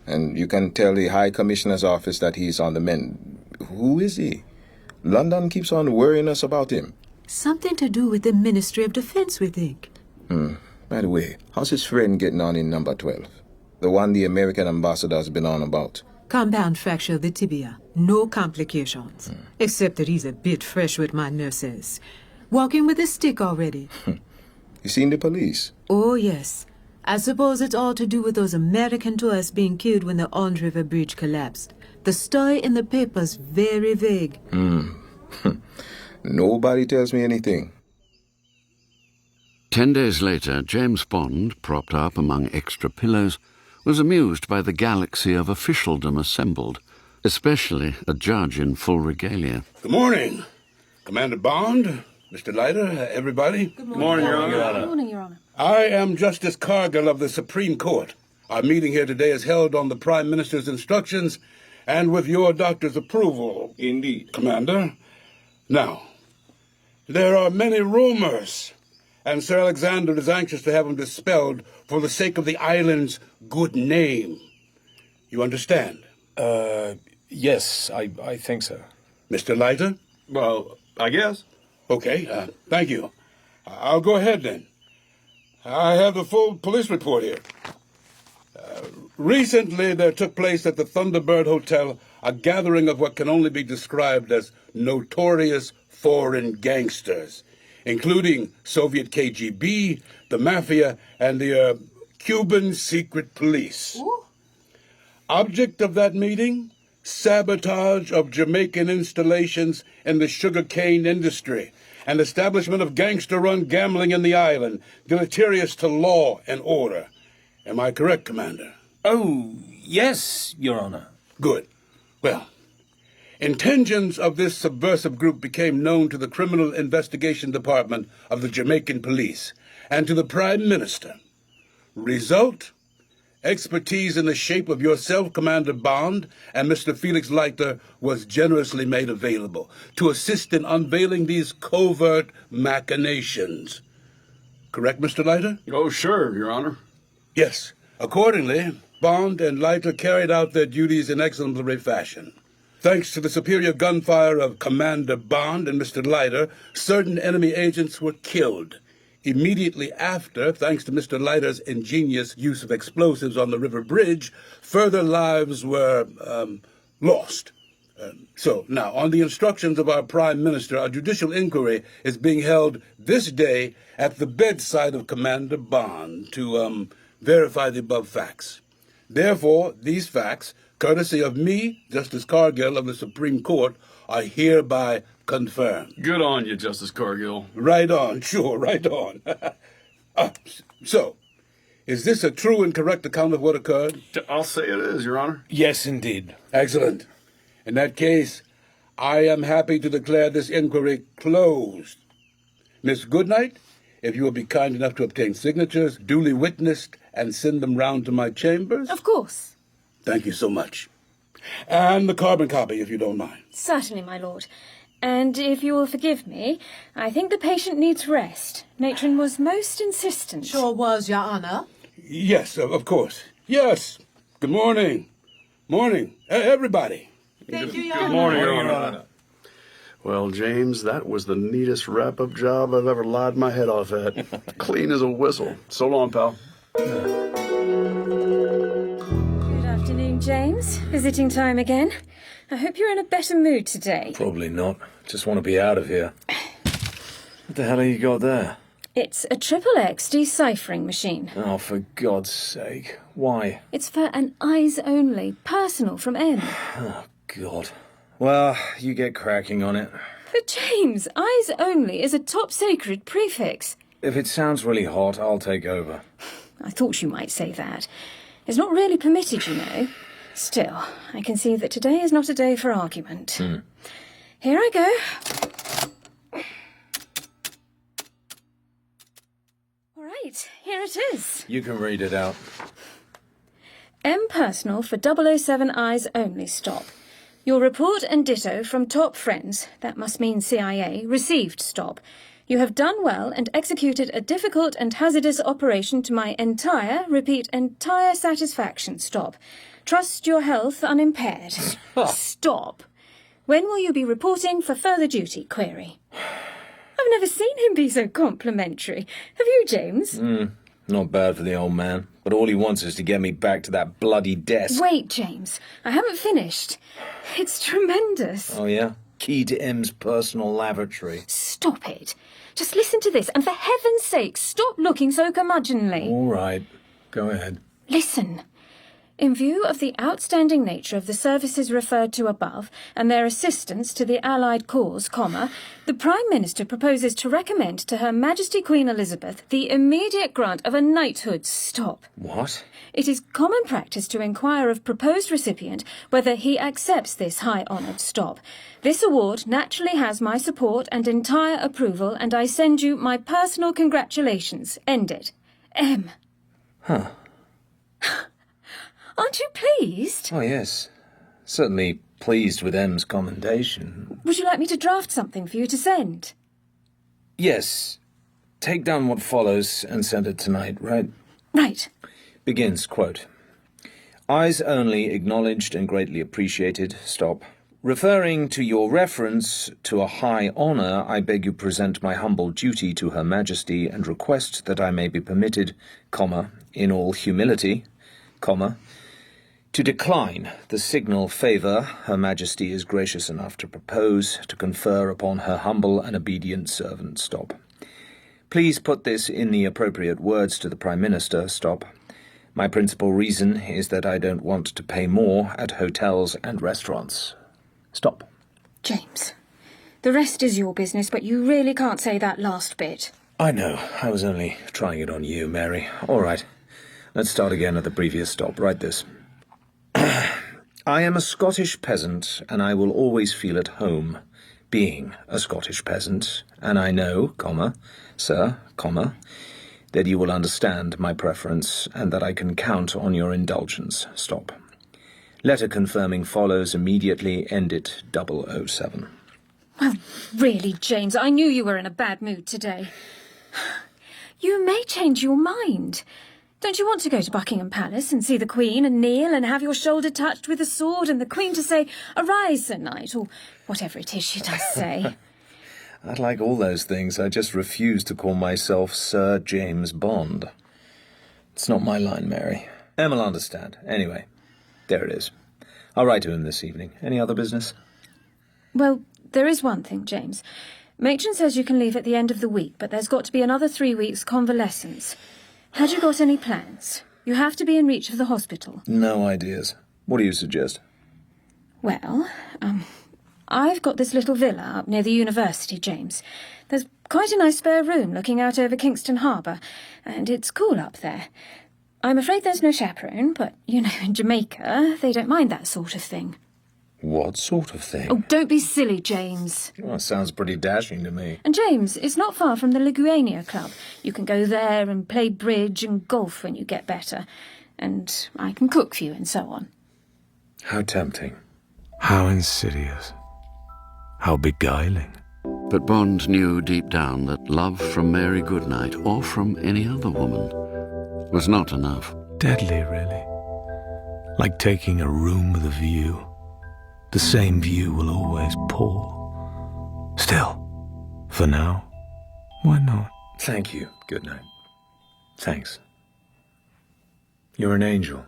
S10: And you can tell the High Commissioner's office that he's on the mend. Who is he? London keeps on worrying us about him.
S12: Something to do with the Ministry of Defense, we think.
S10: By the way, how's his friend getting on in number 12? The one the American ambassador's been on about.
S12: Compound fracture of the tibia. No complications. Except that he's a bit fresh with my nurses. Walking with a stick already.
S10: You seen the police?
S12: Oh, yes. I suppose it's all to do with those American tourists being killed when the Ond River Bridge collapsed. The story in the paper's very vague.
S10: Nobody tells me anything.
S3: 10 days later, James Bond, propped up among extra pillows, was amused by the galaxy of officialdom assembled, especially a judge in full regalia.
S16: Good morning, Commander Bond, Mr. Leiter, everybody.
S17: Good
S16: morning, Your Honor.
S17: Good morning, Your Honor.
S16: I am Justice Cargill of the Supreme Court. Our meeting here today is held on the Prime Minister's instructions and with your doctor's approval.
S23: Indeed.
S16: Commander. Now, there are many rumors, and Sir Alexander is anxious to have them dispelled for the sake of the island's good name. You understand?
S15: Yes, I think so.
S16: Mr. Leiter?
S23: Well, I guess.
S16: Okay, thank you. I'll go ahead then. I have the full police report here. Recently, there took place at the Thunderbird Hotel a gathering of what can only be described as notorious foreign gangsters, including Soviet KGB, the Mafia, and the Cuban secret police.
S17: Ooh.
S16: Object of that meeting? Sabotage of Jamaican installations in the sugarcane industry and establishment of gangster-run gambling in the island, deleterious to law and order. Am I correct, Commander?
S20: Oh, yes, Your Honor.
S16: Good. Well, intentions of this subversive group became known to the Criminal Investigation Department of the Jamaican Police and to the Prime Minister. Result? Expertise in the shape of yourself, Commander Bond, and Mr. Felix Leiter was generously made available to assist in unveiling these covert machinations. Correct, Mr. Leiter?
S23: Oh, sure, Your Honor.
S16: Yes. Accordingly, Bond and Leiter carried out their duties in exemplary fashion. Thanks to the superior gunfire of Commander Bond and Mr. Leiter, certain enemy agents were killed. Immediately after, thanks to Mr. Leiter's ingenious use of explosives on the river bridge, further lives were lost. So, now, on the instructions of our Prime Minister, a judicial inquiry is being held this day at the bedside of Commander Bond to verify the above facts. Therefore, these facts, courtesy of me, Justice Cargill of the Supreme Court, are hereby confirmed.
S23: Good on you, Justice Cargill.
S16: Right on, sure, right on. So, is this a true and correct account of what occurred?
S23: I'll say it is, Your Honor.
S15: Yes, indeed.
S16: Excellent. In that case, I am happy to declare this inquiry closed. Miss Goodnight, if you will be kind enough to obtain signatures, duly witnessed, and send them round to my chambers.
S17: Of course.
S16: Thank you so much. And the carbon copy, if you don't mind.
S17: Certainly, my lord. And if you will forgive me, I think the patient needs rest. Matron was most insistent.
S12: Sure was, Your Honour.
S16: Yes, of course. Yes. Good morning. Morning. Everybody.
S12: Thank you, Your
S23: Good
S12: Honour.
S23: morning, Your Honor. Well, James, that was the neatest wrap-up job I've ever lied my head off at. Clean as a whistle. So long, pal.
S17: Good afternoon, James. Visiting time again. I hope you're in a better mood today.
S20: Probably not. Just want to be out of here. What the hell have you got there?
S17: It's a XXX deciphering machine.
S20: Oh, for God's sake. Why?
S17: It's for an eyes-only, personal from M.
S20: Oh, God. Well, you get cracking on it.
S17: But James, eyes-only is a top-sacred prefix.
S20: If it sounds really hot, I'll take over.
S17: I thought you might say that. It's not really permitted, you know. Still, I can see that today is not a day for argument. Here I go. All right, here it is.
S20: You can read it out.
S17: M personal for 007 eyes only stop. Your report and ditto from top friends, that must mean CIA, received stop. You have done well and executed a difficult and hazardous operation to my entire, repeat, entire satisfaction stop. Trust your health unimpaired. Stop. When will you be reporting for further duty? Query. I've never seen him be so complimentary. Have you, James?
S20: Not bad for the old man. But all he wants is to get me back to that bloody desk.
S17: Wait, James. I haven't finished. It's tremendous.
S20: Oh, yeah? Key to M's personal lavatory.
S17: Stop it. Just listen to this, and for heaven's sake, stop looking so curmudgeonly.
S20: All right. Go ahead.
S17: Listen. In view of the outstanding nature of the services referred to above and their assistance to the Allied cause, the Prime Minister proposes to recommend to Her Majesty Queen Elizabeth the immediate grant of a knighthood. Stop.
S20: What?
S17: It is common practice to inquire of proposed recipient whether he accepts this high-honoured stop. This award naturally has my support and entire approval, and I send you my personal congratulations. End it. M.
S20: Huh.
S17: Aren't you pleased?
S20: Oh, yes. Certainly pleased with M's commendation.
S17: Would you like me to draft something for you to send?
S20: Yes. Take down what follows and send it tonight, right?
S17: Right.
S20: Begins, quote, Eyes only acknowledged and greatly appreciated, stop. Referring to your reference to a high honour, I beg you present my humble duty to Her Majesty and request that I may be permitted, in all humility, to decline the signal favour Her Majesty is gracious enough to propose to confer upon her humble and obedient servant, stop. Please put this in the appropriate words to the Prime Minister, stop. My principal reason is that I don't want to pay more at hotels and restaurants. Stop.
S17: James, the rest is your business, but you really can't say that last bit.
S20: I know. I was only trying it on you, Mary. All right. Let's start again at the previous stop. Write this. I am a Scottish peasant, and I will always feel at home being a Scottish peasant, and I know, sir, that you will understand my preference, and that I can count on your indulgence. Stop. Letter confirming follows immediately. End it 007.
S17: Well, really, James, I knew you were in a bad mood today. You may change your mind. Don't you want to go to Buckingham Palace and see the Queen and kneel and have your shoulder touched with a sword and the Queen to say, "Arise, Sir Knight," or whatever it is she does say?
S20: I'd like all those things. I just refuse to call myself Sir James Bond. It's not my line, Mary. Em'll understand. Anyway, there it is. I'll write to him this evening. Any other business?
S17: Well, there is one thing, James. Matron says you can leave at the end of the week, but there's got to be another 3 weeks convalescence. Had you got any plans? You have to be in reach of the hospital.
S20: No ideas. What do you suggest?
S17: Well, I've got this little villa up near the university, James. There's quite a nice spare room looking out over Kingston Harbour, and it's cool up there. I'm afraid there's no chaperone, but, you know, in Jamaica, they don't mind that sort of thing.
S20: What sort of thing?
S17: Oh, don't be silly, James.
S20: Well, sounds pretty dashing to me.
S17: And James, it's not far from the Liguania Club. You can go there and play bridge and golf when you get better. And I can cook for you and so on.
S20: How tempting.
S15: How insidious. How beguiling.
S3: But Bond knew deep down that love from Mary Goodnight, or from any other woman, was not enough.
S15: Deadly, really. Like taking a room with a view. The same view will always pour. Still, for now, why not?
S20: Thank you, Goodnight. Thanks. You're an angel.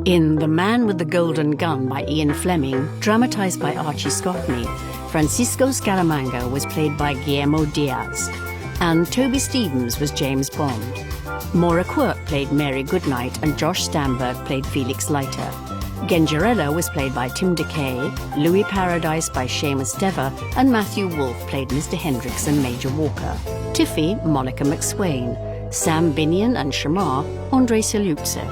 S5: In The Man with the Golden Gun by Ian Fleming, dramatised by Archie Scottney, Francisco Scaramanga was played by Guillermo Diaz, and Toby Stephens was James Bond. Moira Quirk played Mary Goodnight, and Josh Stamberg played Felix Leiter. Genjarella was played by Tim DeKay, Louis Paradise by Seamus Dever, and Matthew Wolfe played Mr. Hendricks and Major Walker. Tiffy, Monica McSwain. Sam Binion and Shamar, Andre Salutze.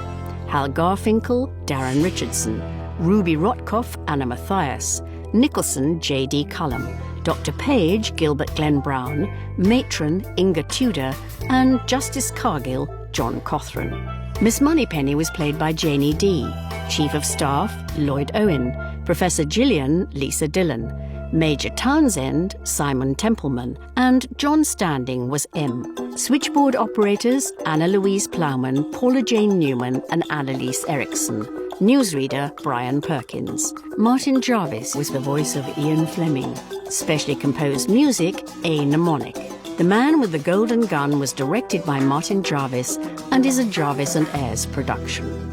S5: Hal Garfinkel, Darren Richardson. Ruby Rotkoff, Anna Mathias. Nicholson, J.D. Cullum. Dr. Page, Gilbert Glenn Brown. Matron, Inga Tudor. And Justice Cargill, John Cothran. Miss Moneypenny was played by Janie Dee. Chief of Staff, Lloyd Owen. Professor Gillian, Lisa Dillon. Major Townsend, Simon Templeman. And John Standing was M. Switchboard operators, Anna Louise Plowman, Paula Jane Newman, and Annalise Erickson. Newsreader, Brian Perkins. Martin Jarvis was the voice of Ian Fleming. Specially composed music, A. Mnemonic. The Man with the Golden Gun was directed by Martin Jarvis and is a Jarvis and Ayres production.